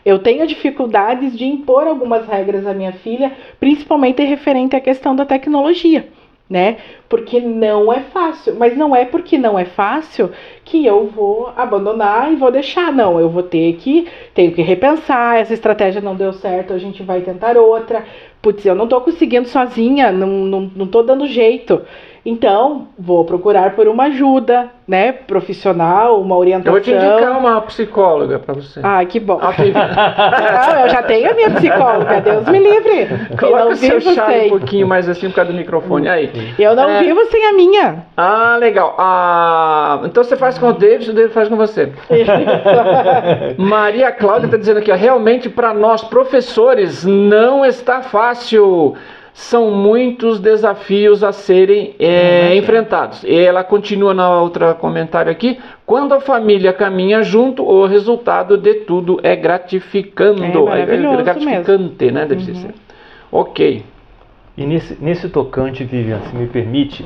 eu tenho dificuldades de impor algumas regras à minha filha, principalmente referente à questão da tecnologia, né? Porque não é fácil, mas não é porque não é fácil que eu vou abandonar e vou deixar, não, eu tenho que repensar, essa estratégia não deu certo, a gente vai tentar outra, putz, eu não tô conseguindo sozinha, não tô dando jeito. Então, vou procurar por uma ajuda, né, profissional, uma orientação. Eu vou te indicar uma psicóloga para você. Ah, que bom. Não, eu já tenho a minha psicóloga, Deus me livre. Coloca o seu chá um pouquinho mais assim por causa do microfone. Aí. Eu não vivo sem a minha. Ah, legal. Então você faz com o David faz com você. Maria Cláudia está dizendo aqui, ó, realmente para nós professores não está fácil. São muitos desafios a serem enfrentados. E ela continua na outra comentário aqui. Quando a família caminha junto, o resultado de tudo é gratificando. É gratificante, né? Deve ser. Ok. E nesse tocante, Vivian, se me permite,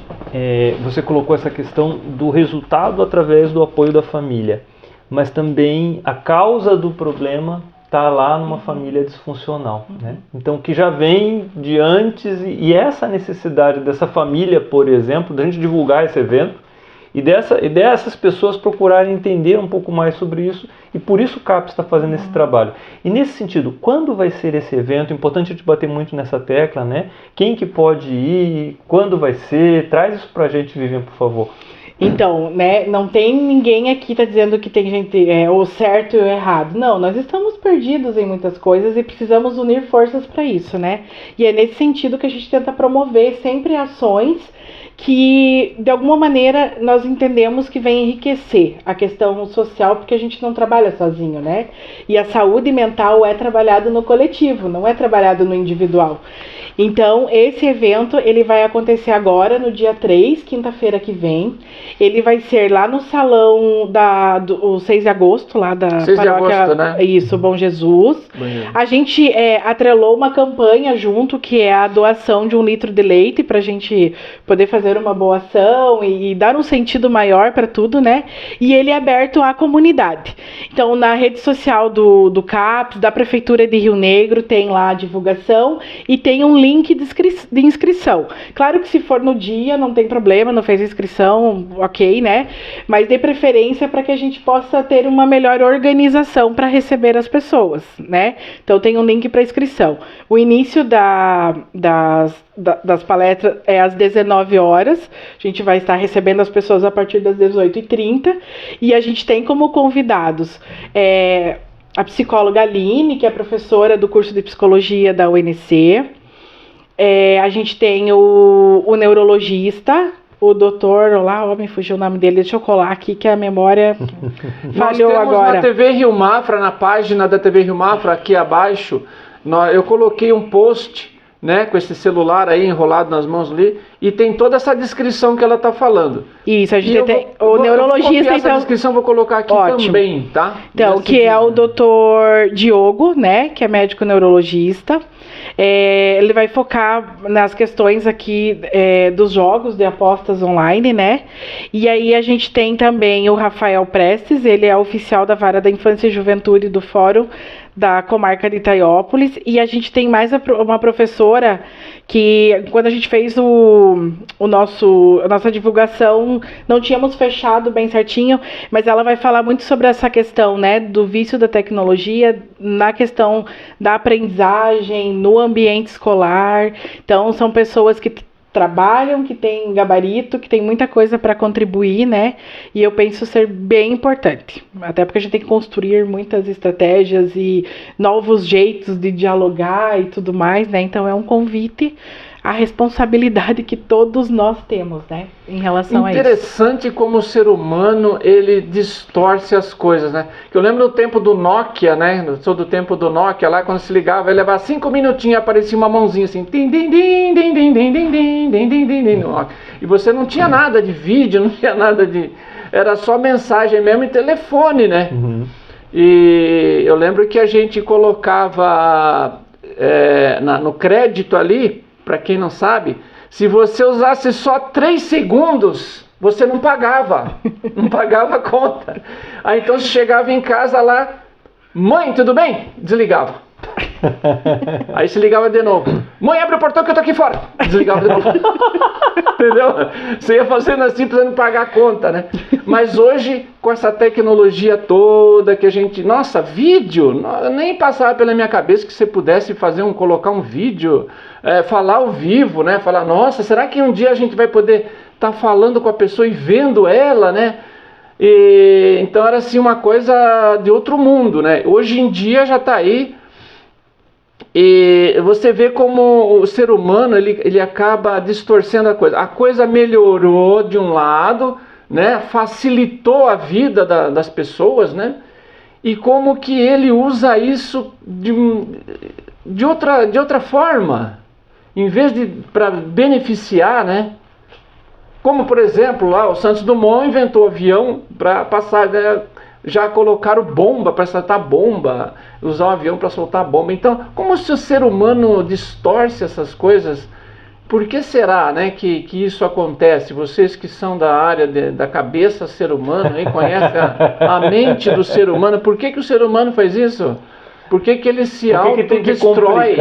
você colocou essa questão do resultado através do apoio da família. Mas também a causa do problema está lá numa família disfuncional, né? Então, que já vem de antes, e essa necessidade dessa família, por exemplo, da gente divulgar esse evento, e dessas pessoas procurarem entender um pouco mais sobre isso, e por isso o CAPES está fazendo esse trabalho. E nesse sentido, quando vai ser esse evento? É importante a gente bater muito nessa tecla, né? Quem que pode ir, quando vai ser, traz isso pra gente, Vivian, por favor. Então, né, não tem ninguém aqui tá dizendo que tem gente o certo e o errado. Não, nós estamos perdidos em muitas coisas e precisamos unir forças para isso, né? E é nesse sentido que a gente tenta promover sempre ações que, de alguma maneira, nós entendemos que vem enriquecer a questão social, porque a gente não trabalha sozinho, né? E a saúde mental é trabalhado no coletivo, não é trabalhado no individual. Então, esse evento, ele vai acontecer agora, no dia 3, quinta-feira que vem. Ele vai ser lá no salão do 6 de agosto, lá da 6 paróquia, de agosto, né? Isso, Bom Jesus. A gente atrelou uma campanha junto, que é a doação de 1 litro de leite, pra gente poder fazer uma boa ação e dar um sentido maior para tudo, né? E ele é aberto à comunidade. Então, na rede social do CAPES, da Prefeitura de Rio Negro, tem lá a divulgação e tem um link de inscrição. Claro que se for no dia, não tem problema, não fez inscrição, ok, né? Mas de preferência para que a gente possa ter uma melhor organização para receber as pessoas, né? Então tem um link para inscrição. O início das palestras é às 19 horas. A gente vai estar recebendo as pessoas a partir das 18h30 e a gente tem como convidados a psicóloga Aline, que é professora do curso de psicologia da UNC. A gente tem o neurologista, o doutor, me fugiu o nome dele, deixa eu colar aqui que a memória falhou agora. Na TV Rio Mafra, na página da TV Rio Mafra, aqui abaixo, eu coloquei um post, né, com esse celular aí enrolado nas mãos ali, e tem toda essa descrição que ela está falando. Isso, a gente tem o neurologista, essa descrição vou colocar aqui também, tá? Então, que é o doutor Diogo, né, que é médico neurologista. Ele vai focar nas questões aqui dos jogos de apostas online, né? E aí a gente tem também o Rafael Prestes, ele é oficial da Vara da Infância e Juventude do Fórum da Comarca de Itaiópolis, e a gente tem mais uma professora que, quando a gente fez a nossa divulgação, não tínhamos fechado bem certinho, mas ela vai falar muito sobre essa questão, né, do vício da tecnologia, na questão da aprendizagem, no ambiente escolar. Então, são pessoas que trabalham, que têm gabarito, que tem muita coisa para contribuir, né? E eu penso ser bem importante. Até porque a gente tem que construir muitas estratégias e novos jeitos de dialogar e tudo mais, né? Então é um convite à responsabilidade que todos nós temos, né? Em relação a isso. Interessante como o ser humano, ele distorce as coisas, né? Que eu lembro do tempo do Nokia, né? Eu sou do tempo do Nokia, lá quando se ligava, ele levava 5 minutinhos, aparecia uma mãozinha assim, tim, tim, tim, tim, tim, tim, tim, tim, tim, tim, tim, tim, e você não tinha nada de vídeo, não tinha nada de... Era só mensagem mesmo e telefone, né? Uhum. E eu lembro que a gente colocava no crédito ali, para quem não sabe, se você usasse só 3 segundos, você não pagava a conta. Aí então você chegava em casa lá, mãe, tudo bem? Desligava. Aí se ligava de novo. Mãe, abre o portão que eu tô aqui fora. Desligava de novo. Entendeu? Você ia fazendo assim pra não pagar a conta, né? Mas hoje, com essa tecnologia toda que a gente... Nossa, vídeo! Nem passava pela minha cabeça que você pudesse colocar um vídeo, falar ao vivo, né? Falar, nossa, será que um dia a gente vai poder estar falando com a pessoa e vendo ela, né? Então era assim uma coisa de outro mundo, né? Hoje em dia já está aí. E você vê como o ser humano ele acaba distorcendo a coisa. A coisa melhorou de um lado, né? Facilitou a vida das pessoas, né? E como que ele usa isso de outra forma, em vez de para beneficiar, né? Como, por exemplo, lá o Santos Dumont inventou avião para passar, né? Já colocaram bomba para soltar bomba, usar o avião para soltar bomba. Então, como se o ser humano distorce essas coisas, por que será, né, que isso acontece? Vocês que são da área da cabeça ser humano, aí, conhecem a mente do ser humano, por que o ser humano faz isso? Por que ele se autodestrói?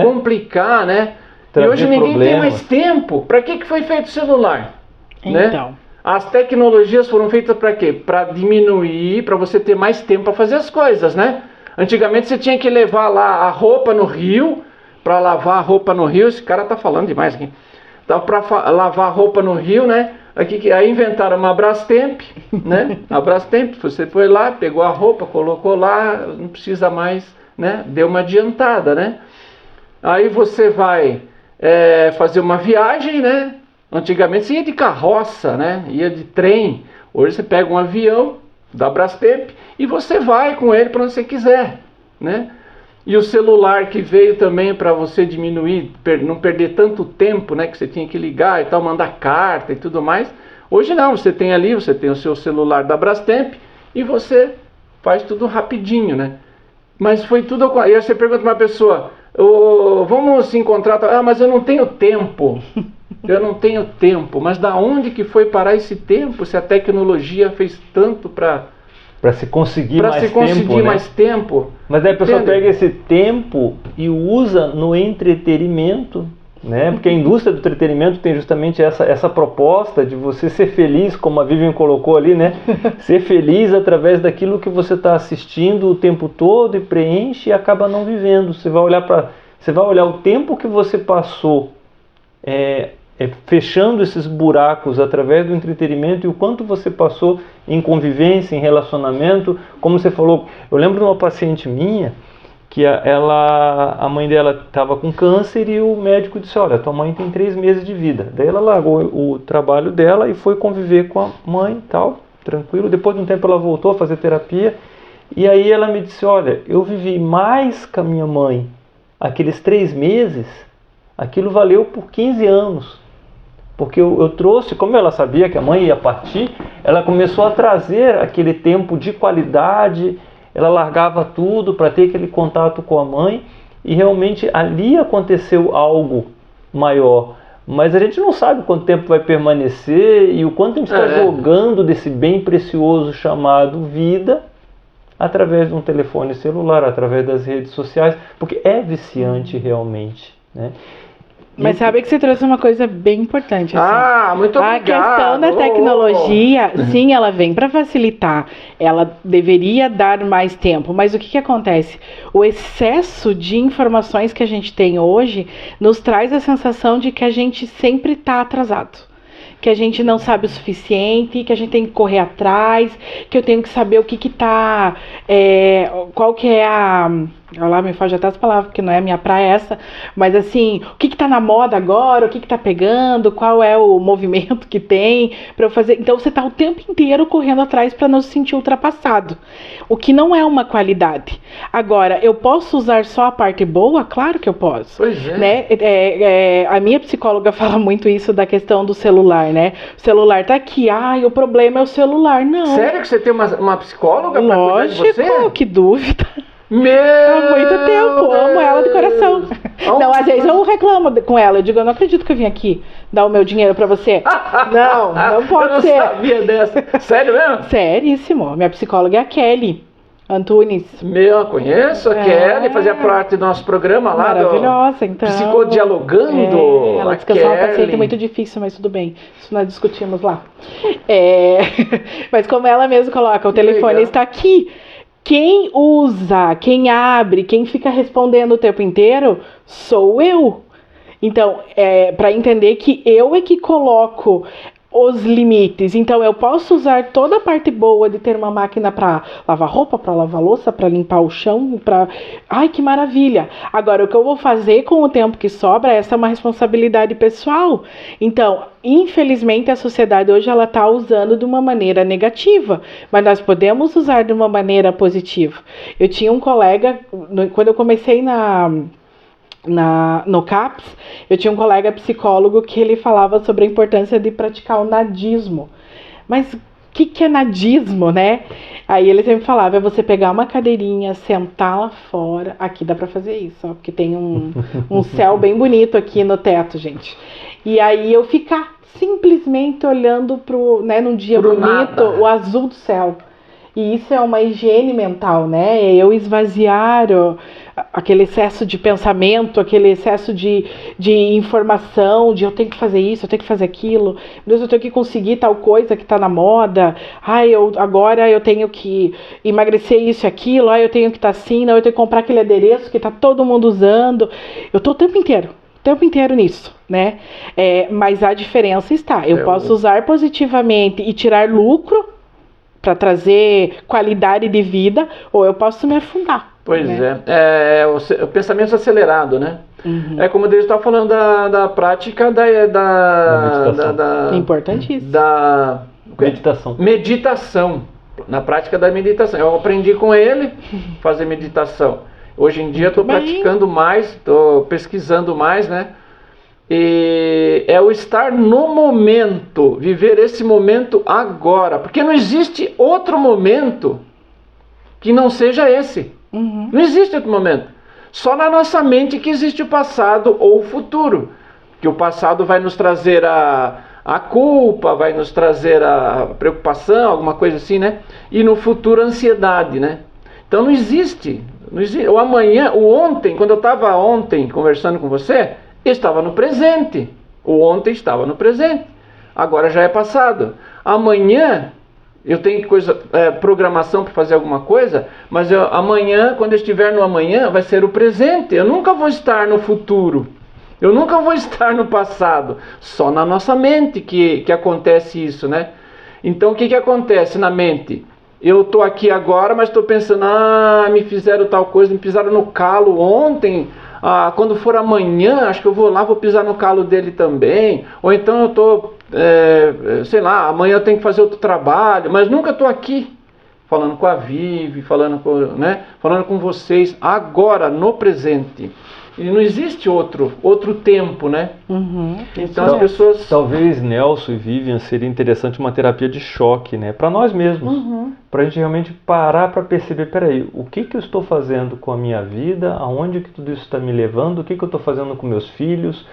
Complicar, né? E hoje ninguém tem mais tempo. Para que foi feito o celular? Então... Né? As tecnologias foram feitas para quê? Para diminuir, para você ter mais tempo para fazer as coisas, né? Antigamente você tinha que levar lá a roupa no rio, para lavar a roupa no rio. Esse cara tá falando demais aqui. Então, para lavar a roupa no rio, né? Aí inventaram uma Brastemp, né? A Brastemp, você foi lá, pegou a roupa, colocou lá, não precisa mais, né? Deu uma adiantada, né? Aí você vai fazer uma viagem, né? Antigamente você ia de carroça, né? Ia de trem. Hoje você pega um avião da Brastemp e você vai com ele para onde você quiser, né? E o celular que veio também para você diminuir, não perder tanto tempo, né? Que você tinha que ligar e tal, mandar carta e tudo mais. Hoje não, você tem o seu celular da Brastemp e você faz tudo rapidinho, né? Mas foi tudo... Aí você pergunta para uma pessoa, vamos se encontrar... Ah, mas eu não tenho tempo. Eu não tenho tempo. Mas da onde que foi parar esse tempo se a tecnologia fez tanto para se conseguir mais tempo? Mas aí a pessoa pega esse tempo e usa no entretenimento, né? Porque a indústria do entretenimento tem justamente essa proposta de você ser feliz, como a Vivian colocou ali, né? Ser feliz através daquilo que você está assistindo o tempo todo e preenche e acaba não vivendo. Você vai olhar o tempo que você passou fechando esses buracos através do entretenimento e o quanto você passou em convivência, em relacionamento. Como você falou, eu lembro de uma paciente minha que a mãe dela estava com câncer e o médico disse, olha, tua mãe tem 3 meses de vida. Daí ela largou o trabalho dela e foi conviver com a mãe e tal, tranquilo. Depois de um tempo ela voltou a fazer terapia e aí ela me disse, olha, eu vivi mais com a minha mãe aqueles 3 meses, aquilo valeu por 15 anos. Porque eu trouxe, como ela sabia que a mãe ia partir, ela começou a trazer aquele tempo de qualidade, ela largava tudo para ter aquele contato com a mãe e realmente ali aconteceu algo maior. Mas a gente não sabe quanto tempo vai permanecer e o quanto a gente está jogando desse bem precioso chamado vida através de um telefone celular, através das redes sociais, porque é viciante realmente, né? Mas sabe que você trouxe uma coisa bem importante. Assim. Muito obrigado. A questão da tecnologia, sim, ela vem para facilitar. Ela deveria dar mais tempo. Mas o que acontece? O excesso de informações que a gente tem hoje nos traz a sensação de que a gente sempre está atrasado. Que a gente não sabe o suficiente, que a gente tem que correr atrás, que eu tenho que saber o que tá... qual que é a... Olha lá, me foge até as palavras, porque não é minha praia essa. Mas assim, o que tá na moda agora, o que tá pegando, qual é o movimento que tem para eu fazer. Então você tá o tempo inteiro correndo atrás para não se sentir ultrapassado. O que não é uma qualidade. Agora, eu posso usar só a parte boa? Claro que eu posso. Pois é. Né? A minha psicóloga fala muito isso da questão do celular, né? O celular tá aqui, o problema é o celular. Não. Sério que você tem uma psicóloga para cuidar de você? Lógico, que dúvida. Há muito tempo, amo ela de coração. Não, às vezes eu reclamo com ela, eu digo, eu não acredito que eu vim aqui dar o meu dinheiro pra você. Não pode ser. Eu não sabia dessa. Sério mesmo? Seríssimo. Minha psicóloga é a Kelly. Antunes. Meu, conheço a Kelly, fazia parte do nosso programa lá. Maravilhosa, então. Psicodialogando. Ela disse que eu sou uma paciente muito difícil, mas tudo bem. Isso nós discutimos lá. Mas como ela mesma coloca, o telefone está aqui. Quem usa, quem abre, quem fica respondendo o tempo inteiro, sou eu. Então, para entender que eu é que coloco os limites. Então, eu posso usar toda a parte boa de ter uma máquina para lavar roupa, para lavar louça, para limpar o chão, para... Ai, que maravilha! Agora, o que eu vou fazer com o tempo que sobra, essa é uma responsabilidade pessoal. Então, infelizmente, a sociedade hoje ela está usando de uma maneira negativa, mas nós podemos usar de uma maneira positiva. Eu tinha um colega, quando eu comecei no CAPS, eu tinha um colega psicólogo que ele falava sobre a importância de praticar o nadismo. Mas o que é nadismo, né? Aí ele sempre falava, é você pegar uma cadeirinha, sentar lá fora. Aqui dá pra fazer isso, ó, porque tem um céu bem bonito aqui no teto, gente. E aí eu ficar simplesmente olhando num dia bonito, nada. O azul do céu. E isso é uma higiene mental, né? Eu esvaziar aquele excesso de pensamento, aquele excesso de informação, de eu tenho que fazer isso, eu tenho que fazer aquilo, Deus, eu tenho que conseguir tal coisa que está na moda, agora eu tenho que emagrecer isso e aquilo, eu tenho que estar assim, não, eu tenho que comprar aquele adereço que está todo mundo usando. Eu estou o tempo inteiro nisso, né? Mas a diferença está, eu posso usar positivamente e tirar lucro para trazer qualidade de vida, ou eu posso me afundar. Pois né? O pensamento acelerado, né? Uhum. É como Deus está falando da prática da meditação. Importantíssimo. Da meditação. Na prática da meditação. Eu aprendi com ele fazer meditação. Hoje em dia estou praticando mais, estou pesquisando mais, né? E é o estar no momento, viver esse momento agora, porque não existe outro momento que não seja esse. Uhum. Não existe outro momento. Só na nossa mente que existe o passado ou o futuro, que o passado vai nos trazer a culpa, vai nos trazer a preocupação, alguma coisa assim, né? E no futuro a ansiedade, né? Então não existe. O amanhã, o ontem, quando eu estava ontem conversando com você, estava no presente. O ontem estava no presente. Agora já é passado. Amanhã eu tenho programação para fazer alguma coisa, mas amanhã, quando eu estiver no amanhã, vai ser o presente. Eu nunca vou estar no futuro. Eu nunca vou estar no passado. Só na nossa mente que acontece isso, né? Então o que acontece na mente? Eu estou aqui agora, mas estou pensando, me fizeram tal coisa, me pisaram no calo ontem. Quando for amanhã, acho que eu vou lá, vou pisar no calo dele também. Ou então eu estou, sei lá, amanhã eu tenho que fazer outro trabalho, mas nunca estou aqui falando com a Vivi, falando com vocês, agora, no presente. E não existe outro tempo, né? Uhum. Então as pessoas... Talvez, Nelson e Vivian, seria interessante uma terapia de choque, né? Para nós mesmos. Uhum. Para a gente realmente parar para perceber, peraí, o que eu estou fazendo com a minha vida? Aonde que tudo isso está me levando? O que eu estou fazendo com meus filhos?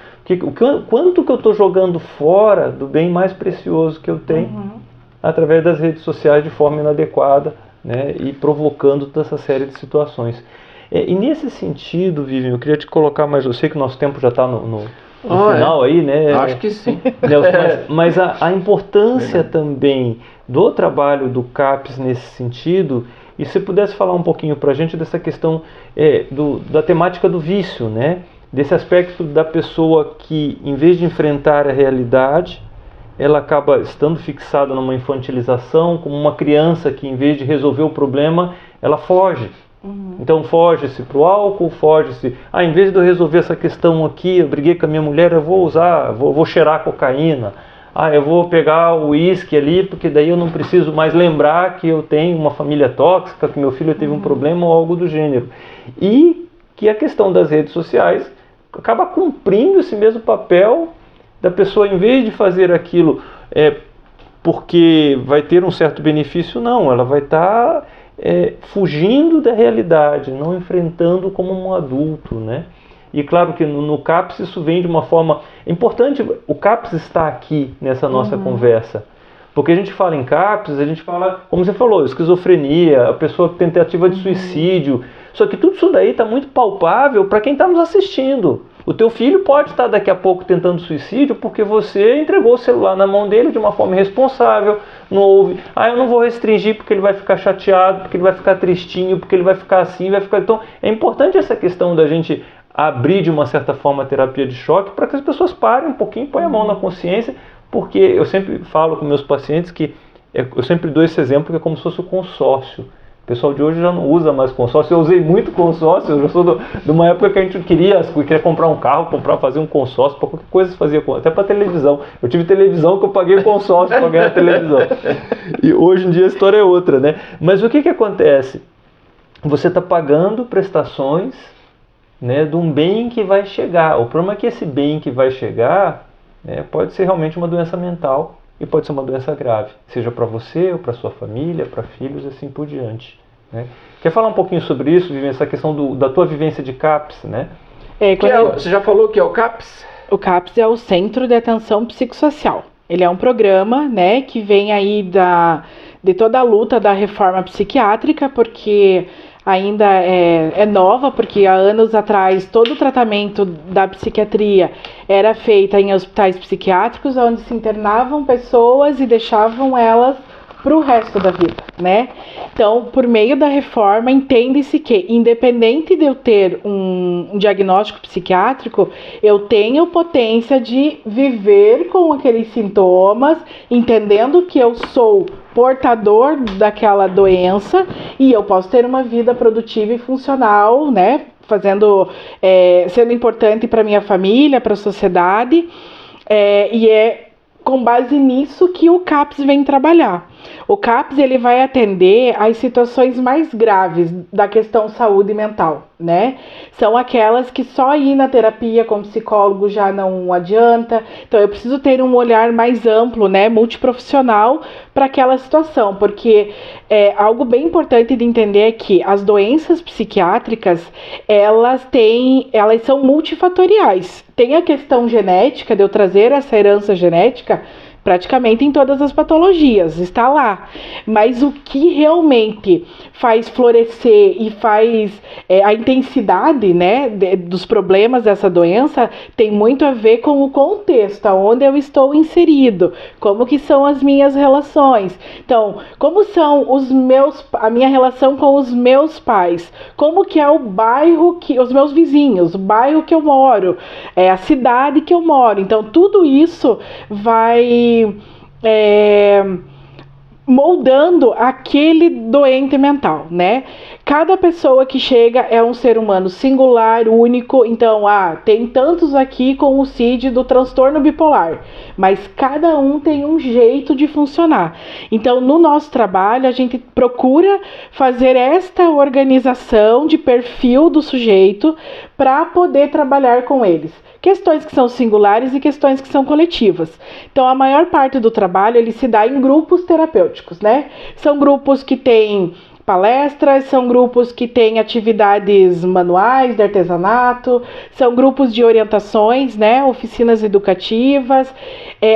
Quanto que eu estou jogando fora do bem mais precioso que eu tenho? Uhum. Através das redes sociais de forma inadequada, né? E provocando toda essa série de situações. E nesse sentido, Vivian, eu queria te colocar, mas eu sei que o nosso tempo já está no final aí, né? Acho que sim. Mas a importância também do trabalho do CAPS nesse sentido, e se você pudesse falar um pouquinho para a gente dessa questão da temática do vício, né? Desse aspecto da pessoa que, em vez de enfrentar a realidade, ela acaba estando fixada numa infantilização, como uma criança que, em vez de resolver o problema, ela foge. Uhum. Então foge-se para o álcool, foge-se... em vez de eu resolver essa questão aqui, eu briguei com a minha mulher, eu vou vou cheirar cocaína. Eu vou pegar o uísque ali, porque daí eu não preciso mais lembrar que eu tenho uma família tóxica, que meu filho teve um problema ou algo do gênero. E que a questão das redes sociais acaba cumprindo esse mesmo papel da pessoa, em vez de fazer aquilo porque vai ter um certo benefício, não, ela vai estar... fugindo da realidade, não enfrentando como um adulto, né? E claro que no CAPS isso vem de uma forma importante. O CAPS está aqui nessa nossa conversa, Porque a gente fala em CAPS, a gente fala, como você falou, esquizofrenia, a pessoa que tem tentativa de suicídio. Só que tudo isso daí está muito palpável para quem está nos assistindo. O teu filho pode estar daqui a pouco tentando suicídio porque você entregou o celular na mão dele de uma forma irresponsável, não houve, eu não vou restringir porque ele vai ficar chateado, porque ele vai ficar tristinho, porque ele vai ficar assim, vai ficar... Então, é importante essa questão da gente abrir de uma certa forma a terapia de choque para que as pessoas parem um pouquinho, põem a mão na consciência, porque eu sempre falo com meus pacientes que eu sempre dou esse exemplo que é como se fosse o consórcio. O pessoal de hoje já não usa mais consórcio. Eu usei muito consórcio. Eu já sou de uma época que a gente queria comprar um carro, fazer um consórcio para qualquer coisa, fazia até para televisão. Eu tive televisão que eu paguei consórcio para ganhar televisão. E hoje em dia a história é outra, né? Mas o que acontece? Você está pagando prestações, né, de um bem que vai chegar. O problema é que esse bem que vai chegar, né, pode ser realmente uma doença mental. E pode ser uma doença grave, seja para você ou para sua família, para filhos e assim por diante. Né? Quer falar um pouquinho sobre isso, essa questão da tua vivência de CAPS, né? Você já falou que é o CAPS? O CAPS é o Centro de Atenção Psicossocial. Ele é um programa, né, que vem aí de toda a luta da reforma psiquiátrica, porque ainda é nova, porque há anos atrás todo o tratamento da psiquiatria era feito em hospitais psiquiátricos, onde se internavam pessoas e deixavam elas para o resto da vida, né? Então, por meio da reforma, entende-se que, independente de eu ter um diagnóstico psiquiátrico, eu tenho potência de viver com aqueles sintomas, entendendo que eu sou portador daquela doença e eu posso ter uma vida produtiva e funcional, né? Sendo importante para minha família, para a sociedade, e é com base nisso que o CAPS vem trabalhar. O CAPS ele vai atender às situações mais graves da questão saúde mental, né? São aquelas que só ir na terapia com psicólogo já não adianta. Então eu preciso ter um olhar mais amplo, né, multiprofissional para aquela situação, porque algo bem importante de entender é que as doenças psiquiátricas, elas são multifatoriais. Tem a questão genética, de eu trazer essa herança genética praticamente em todas as patologias, está lá. Mas o que realmente faz florescer e faz a intensidade, né, dos problemas dessa doença tem muito a ver com o contexto, onde eu estou inserido, como que são as minhas relações. Então, como são a minha relação com os meus pais, como que é o bairro, os meus vizinhos, o bairro que eu moro, a cidade que eu moro. Então, tudo isso vai moldando aquele doente mental, né? Cada pessoa que chega é um ser humano singular, único. Então, tem tantos aqui com o CID do transtorno bipolar, mas cada um tem um jeito de funcionar. Então, no nosso trabalho, a gente procura fazer esta organização de perfil do sujeito para poder trabalhar com eles. Questões que são singulares e questões que são coletivas. Então, a maior parte do trabalho, ele se dá em grupos terapêuticos, né? São grupos que têm palestras, são grupos que têm atividades manuais de artesanato, são grupos de orientações, né, oficinas educativas.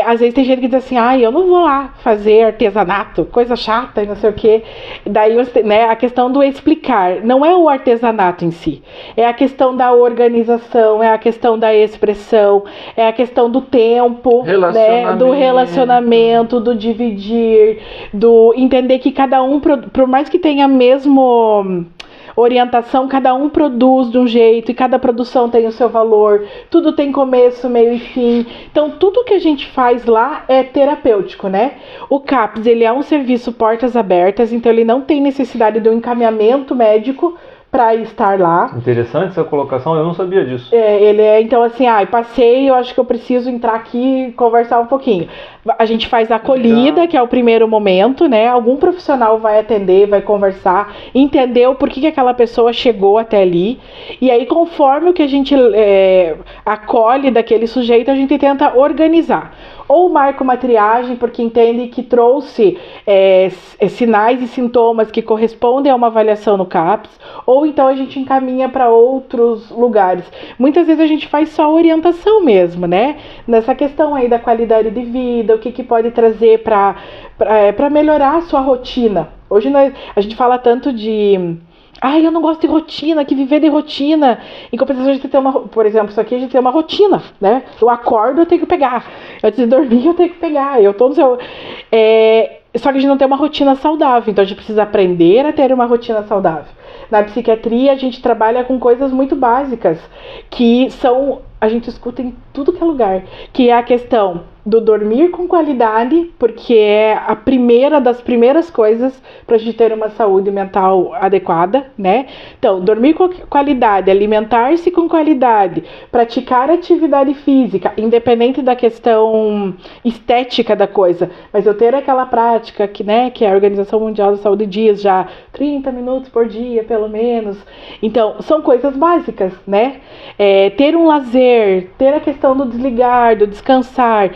Às vezes tem gente que diz assim, eu não vou lá fazer artesanato, coisa chata e não sei o quê. Daí, né, a questão do explicar, não é o artesanato em si, é a questão da organização, é a questão da expressão, é a questão do tempo, né, do relacionamento, do dividir, do entender que cada um, por mais que tenha a mesma orientação, cada um produz de um jeito e cada produção tem o seu valor, tudo tem começo, meio e fim. Então, tudo que a gente faz lá é terapêutico, né? O CAPS, ele é um serviço portas abertas, então ele não tem necessidade de um encaminhamento médico para estar lá. Interessante essa colocação, eu não sabia disso. Ele então assim, passei, eu acho que eu preciso entrar aqui e conversar um pouquinho. A gente faz a acolhida, que é o primeiro momento, né? Algum profissional vai atender, vai conversar, entender o porquê que aquela pessoa chegou até ali. E aí, conforme o que a gente acolhe daquele sujeito, a gente tenta organizar. ou marca uma triagem porque entende que trouxe sinais e sintomas que correspondem a uma avaliação no CAPS, ou então a gente encaminha para outros lugares. Muitas vezes a gente faz só orientação mesmo, né? Nessa questão aí da qualidade de vida, o que pode trazer para melhorar a sua rotina. Hoje a gente fala tanto de... eu não gosto de rotina, que viver de rotina. Em compensação, a gente tem por exemplo, isso aqui a gente tem uma rotina, né? Eu acordo, eu tenho que pegar. Antes de dormir, eu tenho que pegar. Eu tô no seu... Só que a gente não tem uma rotina saudável, então a gente precisa aprender a ter uma rotina saudável. Na psiquiatria, a gente trabalha com coisas muito básicas, que a gente escuta em tudo que é lugar, que é a questão do dormir com qualidade, porque é a primeira das primeiras coisas para a gente ter uma saúde mental adequada, né? Então, dormir com qualidade, alimentar-se com qualidade, praticar atividade física, independente da questão estética da coisa, mas eu ter aquela prática que a Organização Mundial da Saúde diz já, 30 minutos por dia, pelo menos. Então, são coisas básicas, né? Ter um lazer, ter a questão do desligar, do descansar.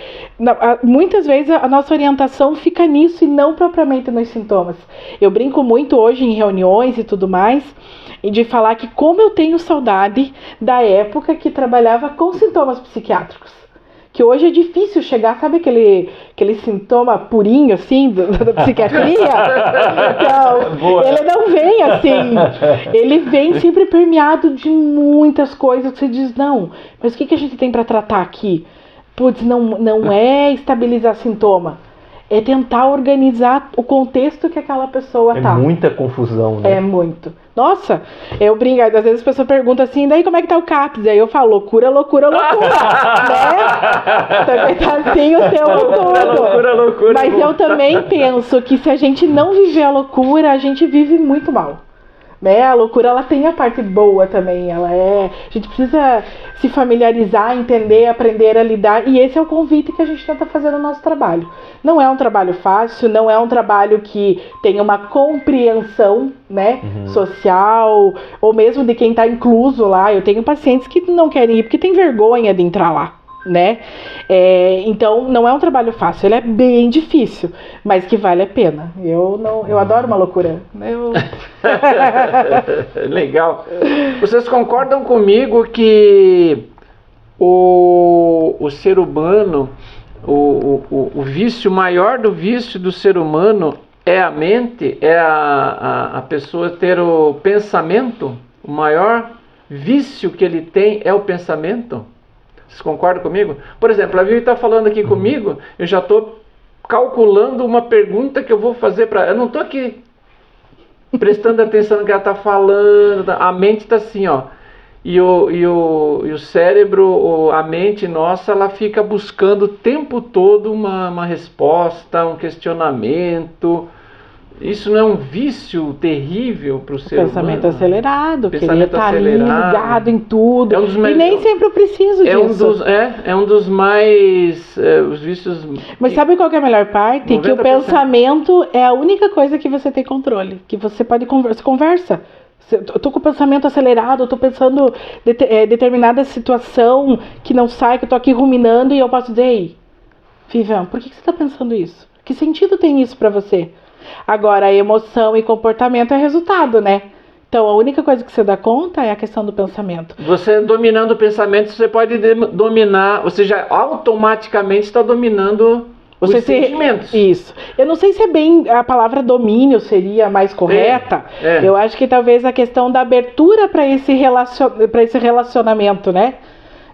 Muitas vezes a nossa orientação fica nisso e não propriamente nos sintomas. Eu brinco muito hoje em reuniões e tudo mais, e de falar que como eu tenho saudade da época que trabalhava com sintomas psiquiátricos. Que hoje é difícil chegar, sabe aquele sintoma purinho, assim, da psiquiatria? Então, ele não vem assim. Ele vem sempre permeado de muitas coisas que você diz, não, mas o que a gente tem para tratar aqui? Putz, não é estabilizar sintoma. É tentar organizar o contexto que aquela pessoa tá. É muita confusão, né? É muito. Nossa, eu brinco, às vezes as pessoas perguntam assim, daí como é que tá o CAPS? Aí eu falo, loucura, loucura, loucura, né? Também tá assim o tempo todo. Loucura, loucura. Mas eu também penso que se a gente não viver a loucura, a gente vive muito mal. Né? A loucura, ela tem a parte boa também, a gente precisa se familiarizar, entender, aprender a lidar, e esse é o convite que a gente tenta fazer no nosso trabalho. Não é um trabalho fácil, não é um trabalho que tenha uma compreensão, né, social, ou mesmo de quem está incluso lá. Eu tenho pacientes que não querem ir porque tem vergonha de entrar lá, né? Então não é um trabalho fácil, ele é bem difícil, mas que vale a pena. Eu adoro uma loucura. Legal. Vocês concordam comigo que o ser humano, o vício maior do vício do ser humano é a mente, é a pessoa ter o pensamento? O maior vício que ele tem é o pensamento? Vocês concordam comigo? Por exemplo, a Vivi está falando aqui comigo, eu já estou calculando uma pergunta que eu vou fazer para ela. Eu não estou aqui prestando atenção no que ela está falando. A mente está assim, ó. E o cérebro, a mente nossa, ela fica buscando o tempo todo uma resposta, um questionamento. Isso não é um vício terrível para o ser humano? Pensamento acelerado, querer estar ali ligado em tudo. E nem sempre eu preciso disso. É um dos mais... os vícios... Mas sabe qual que é a melhor parte? 90%. Que o pensamento é a única coisa que você tem controle. Que você pode conversa. Eu tô com o pensamento acelerado, eu tô pensando determinada situação que não sai, que eu tô aqui ruminando, e eu posso dizer, ei, Vivian, por que você tá pensando isso? Que sentido tem isso para você? Agora, a emoção e comportamento é resultado, né? Então, a única coisa que você dá conta é a questão do pensamento. Você dominando o pensamento, você pode dominar, você já automaticamente está dominando os sentimentos. Isso. Eu não sei se a palavra domínio seria mais correta. Eu acho que talvez a questão da abertura para esse relacionamento, né?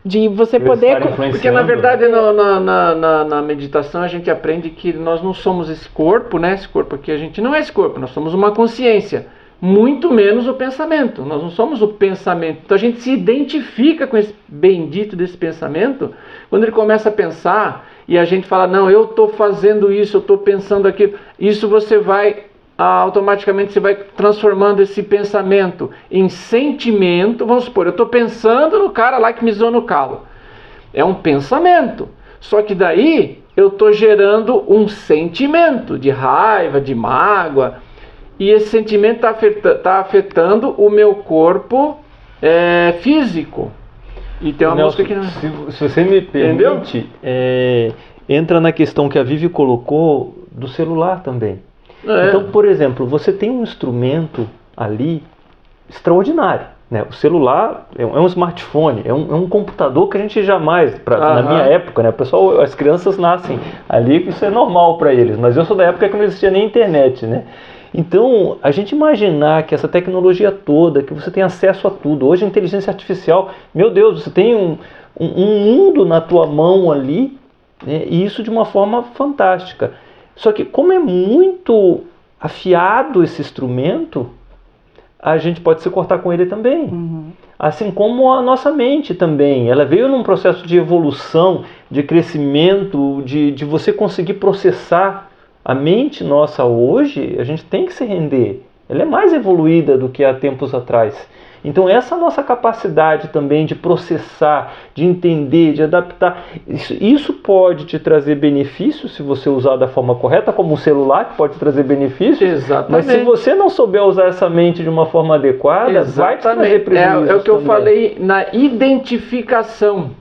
De você poder... Porque na verdade na meditação a gente aprende que nós não somos esse corpo, né? Esse corpo aqui, a gente não é esse corpo, nós somos uma consciência, muito menos o pensamento. Nós não somos o pensamento. Então a gente se identifica com esse bendito desse pensamento quando ele começa a pensar e a gente fala, não, eu estou fazendo isso, eu estou pensando aquilo. Isso você vai... automaticamente você vai transformando esse pensamento em sentimento. Vamos supor, eu estou pensando no cara lá que me zoou no calo. É um pensamento. Só que daí eu estou gerando um sentimento de raiva, de mágoa. E esse sentimento está afetando o meu corpo físico. E tem uma música que não... Se você me permite, entra na questão que a Vivi colocou do celular também. Então, por exemplo, você tem um instrumento ali extraordinário, né? O celular é um smartphone, é um computador que a gente jamais, na minha época, né? O pessoal, as crianças nascem ali, isso é normal para eles, mas eu sou da época que não existia nem internet, né? Então, a gente imaginar que essa tecnologia toda, que você tem acesso a tudo, hoje a inteligência artificial, meu Deus, você tem um mundo na tua mão ali, né? E isso de uma forma fantástica. Só que como é muito afiado esse instrumento, a gente pode se cortar com ele também. Assim como a nossa mente também. Ela veio num processo de evolução, de crescimento, de você conseguir processar. A mente nossa hoje, a gente tem que se render. Ela é mais evoluída do que há tempos atrás. Então essa nossa capacidade também de processar, de entender, de adaptar, isso pode te trazer benefícios se você usar da forma correta, como um celular que pode trazer benefícios. Exatamente. Mas se você não souber usar essa mente de uma forma adequada, vai te trazer prejuízos. É o que eu também. falei na identificação.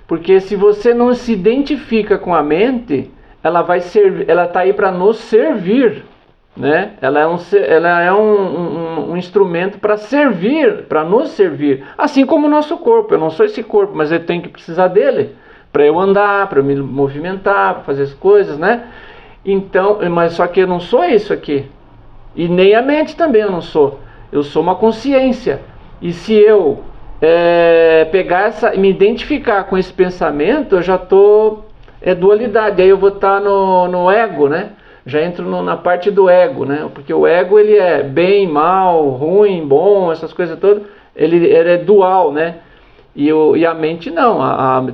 Porque se você não se identifica com a mente, ela está aí para nos servir. Né? Ela é um instrumento para servir, para nos servir, assim como o nosso corpo. Eu não sou esse corpo, mas eu tenho que precisar dele para eu andar, para eu me movimentar, para fazer as coisas, né? Então, mas só que eu não sou isso aqui, e nem a mente também eu não sou. Eu sou uma consciência, e se eu pegar me identificar com esse pensamento, eu já estou dualidade. Aí eu vou estar no ego, né? Já entro na parte do ego, né? Porque o ego, ele é bem, mal, ruim, bom, essas coisas todas, ele é dual, né? E a mente não, a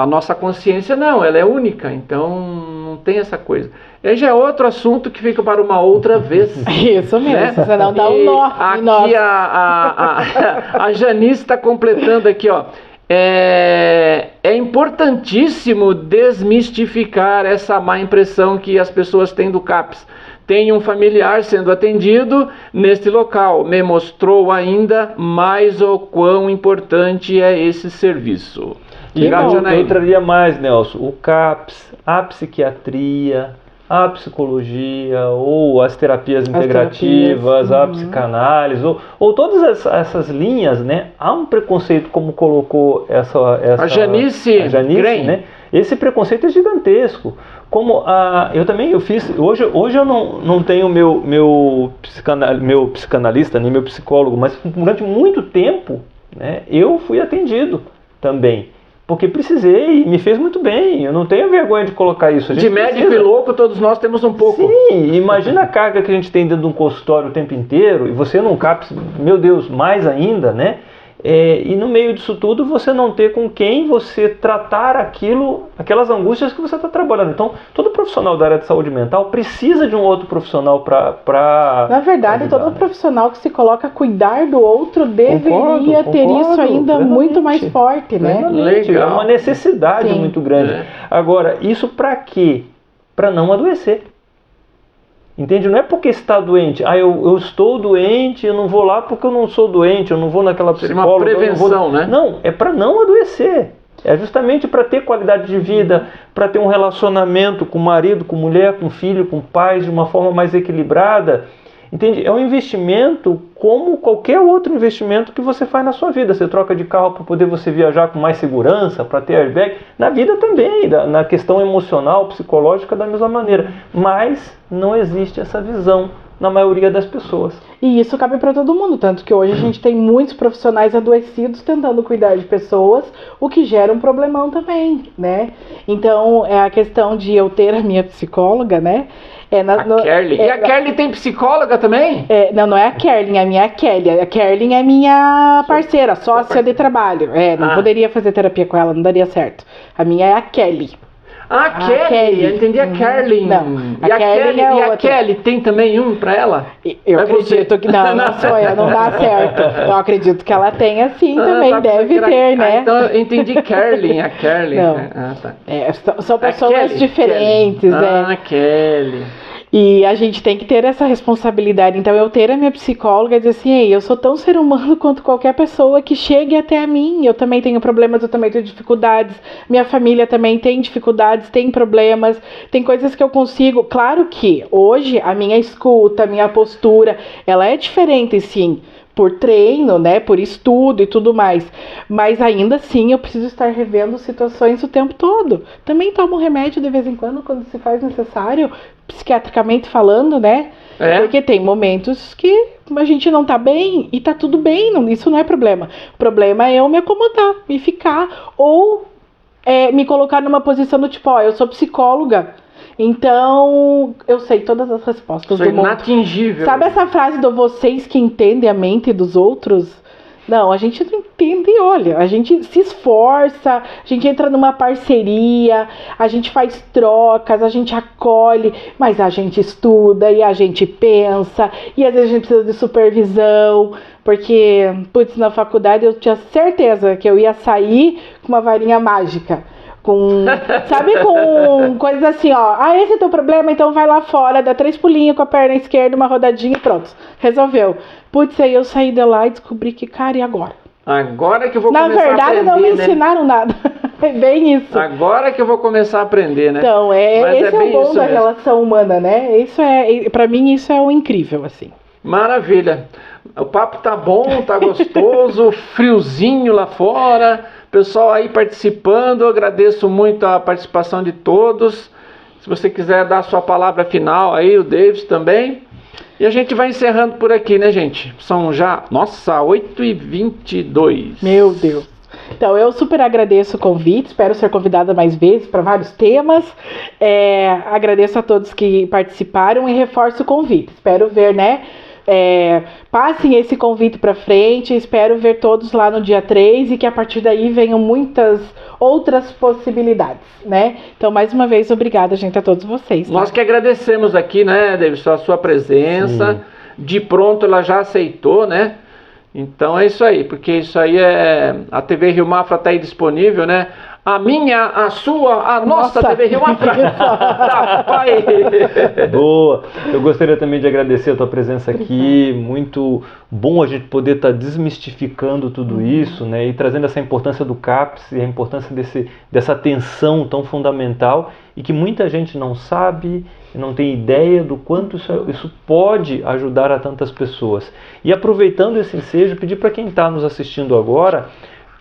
nossa consciência não, ela é única, então não tem essa coisa. E aí já é outro assunto que fica para uma outra vez. Isso mesmo, né? você não dá um nó. Aqui a Janice está completando aqui, ó. É importantíssimo desmistificar essa má impressão que as pessoas têm do CAPS. Tem um familiar sendo atendido neste local. Me mostrou ainda mais o quão importante é esse serviço. Eu traria mais, Nelson. O CAPS, a psiquiatria, a psicologia, ou as terapias integrativas, a psicanálise, ou todas essas linhas, né? Há um preconceito, como colocou a Janice, né? Esse preconceito é gigantesco. Como eu fiz, hoje eu não tenho meu psicanalista, nem meu psicólogo, mas durante muito tempo, né, eu fui atendido também. Porque precisei, me fez muito bem. Eu não tenho vergonha de colocar isso. De médico e louco, todos nós temos um pouco. Sim, imagina a carga que a gente tem dentro de um consultório o tempo inteiro, e você não CAPS, meu Deus, mais ainda, né? E no meio disso tudo, você não ter com quem você tratar aquelas angústias que você está trabalhando. Então, todo profissional da área de saúde mental precisa de um outro profissional para Na verdade, ajudar, todo profissional que se coloca a cuidar do outro deveria ter isso ainda muito mais forte, né? Legal. É uma necessidade muito grande. Agora, isso para quê? Para não adoecer. Entende? Não é porque está doente. Eu estou doente, eu não vou lá porque eu não sou doente, eu não vou naquela psicóloga. Uma prevenção, né? Não, é para não adoecer. É justamente para ter qualidade de vida, para ter um relacionamento com o marido, com mulher, com filho, com pais, de uma forma mais equilibrada. Entende? É um investimento como qualquer outro investimento que você faz na sua vida. Você troca de carro para poder você viajar com mais segurança, para ter airbag. Na vida também, na questão emocional, psicológica, da mesma maneira. Mas não existe essa visão na maioria das pessoas. E isso cabe para todo mundo, tanto que hoje a gente tem muitos profissionais adoecidos tentando cuidar de pessoas, o que gera um problemão também, né? Então, é a questão de eu ter a minha psicóloga, né? Kerlin. E a Kerlin tem psicóloga também? Não é a Kerlin, a minha é a Kelly. A Kerlin é minha parceira, sócia de trabalho. Não poderia fazer terapia com ela, não daria certo. A minha é a Kelly. Kelly, eu entendi a Kerlin. Não, e a Kelly tem também um pra ela? Eu acredito que não sou eu, não dá certo. Eu acredito que ela tenha sim também, deve ter, né? Então eu entendi Kerlin, a Kerlin. Não. Tá. São pessoas diferentes, Kelly. E a gente tem que ter essa responsabilidade. Então, eu ter a minha psicóloga e dizer assim, ei, eu sou tão ser humano quanto qualquer pessoa que chegue até a mim. Eu também tenho problemas, eu também tenho dificuldades. Minha família também tem dificuldades, tem problemas. Tem coisas que eu consigo... Claro que hoje a minha escuta, a minha postura, ela é diferente, sim. Por treino, né, por estudo e tudo mais. Mas ainda assim eu preciso estar revendo situações o tempo todo. Também tomo remédio de vez em quando se faz necessário, psiquiatricamente falando, né? Porque tem momentos que a gente não tá bem e tá tudo bem, isso não é problema. O problema é eu me acomodar e ficar, ou me colocar numa posição do tipo, eu sou psicóloga, então eu sei todas as respostas do mundo. Inatingível. Sabe essa frase do vocês que entendem a mente dos outros? Não, a gente não entende, olha, a gente se esforça, a gente entra numa parceria, a gente faz trocas, a gente acolhe, mas a gente estuda e a gente pensa, e às vezes a gente precisa de supervisão, porque, putz, na faculdade eu tinha certeza que eu ia sair com uma varinha mágica. Sabe, com coisas assim, esse é o teu problema, então vai lá fora, dá 3 pulinhos com a perna esquerda, uma rodadinha e pronto, resolveu. Putz, aí eu saí de lá e descobri que, cara, e agora? Agora que eu vou começar a aprender, na verdade, não me ensinaram nada. É bem isso. Agora que eu vou começar a aprender, né? Então, esse é o bom da relação humana, né? Pra mim, isso é o incrível, assim. Maravilha. O papo tá bom, tá gostoso, friozinho lá fora. Pessoal aí participando, eu agradeço muito a participação de todos. Se você quiser dar a sua palavra final aí, o Davis também. E a gente vai encerrando por aqui, né, gente? São já, 8h22. Meu Deus. Então, eu super agradeço o convite, espero ser convidada mais vezes para vários temas. Agradeço a todos que participaram e reforço o convite. Espero ver, né? Passem esse convite para frente, espero ver todos lá no dia 3 e que a partir daí venham muitas outras possibilidades, né? Então, mais uma vez, obrigada, gente, a todos vocês. Tá? Nós que agradecemos aqui, né, Davidson, a sua presença. Sim. De pronto ela já aceitou, né? Então é isso aí, porque isso aí a TV Rio Mafra está aí disponível, né? A minha, a sua, a nossa TV Rio Mafra. Tá, pai. Boa. Eu gostaria também de agradecer a tua presença aqui. Muito bom a gente poder estar desmistificando tudo isso, né? E trazendo essa importância do CAPS e a importância dessa atenção tão fundamental e que muita gente não sabe, não tem ideia do quanto isso pode ajudar a tantas pessoas. E aproveitando esse ensejo, pedir para quem está nos assistindo agora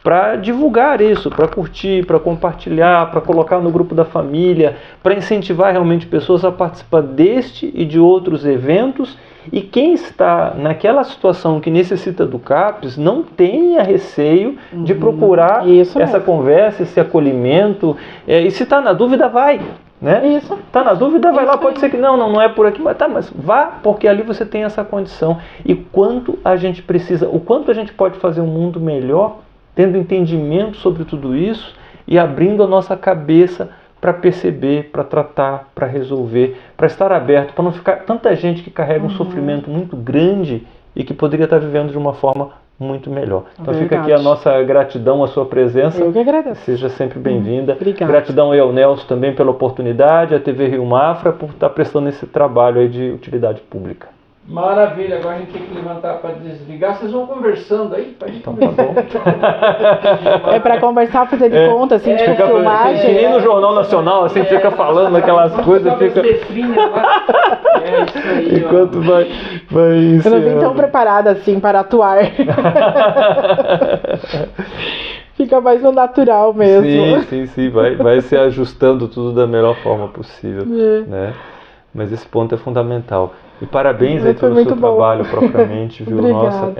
para divulgar isso, para curtir, para compartilhar, para colocar no grupo da família, para incentivar realmente pessoas a participar deste e de outros eventos. E quem está naquela situação que necessita do CAPS, não tenha receio de procurar essa conversa, esse acolhimento. E se está na dúvida, vai. Né? Isso. Tá na dúvida, vai lá, pode ser que não é por aqui, mas vá, porque ali você tem essa condição. E quanto a gente precisa, o quanto a gente pode fazer um mundo melhor, tendo entendimento sobre tudo isso e abrindo a nossa cabeça para perceber, para tratar, para resolver, para estar aberto, para não ficar tanta gente que carrega um sofrimento muito grande e que poderia estar vivendo de uma forma muito melhor. Então fica aqui a nossa gratidão, a sua presença. Eu que agradeço. Seja sempre bem-vinda. Obrigada. Gratidão aí ao Nelson também pela oportunidade, a TV Rio Mafra por estar prestando esse trabalho aí de utilidade pública. Maravilha, agora a gente tem que levantar para desligar. Vocês vão conversando aí? Então tá bom. É para conversar, fazer de conta, assim, tipo filmagem. Que nem no Jornal Nacional, assim, fica falando aquelas coisas, fica... Lá. É isso aí, enquanto vai eu não vim tão preparada assim para atuar. Fica mais no natural mesmo. Sim, vai se ajustando tudo da melhor forma possível, né? Mas esse ponto é fundamental. E parabéns aí pelo seu trabalho propriamente, viu? Obrigada. Nossa,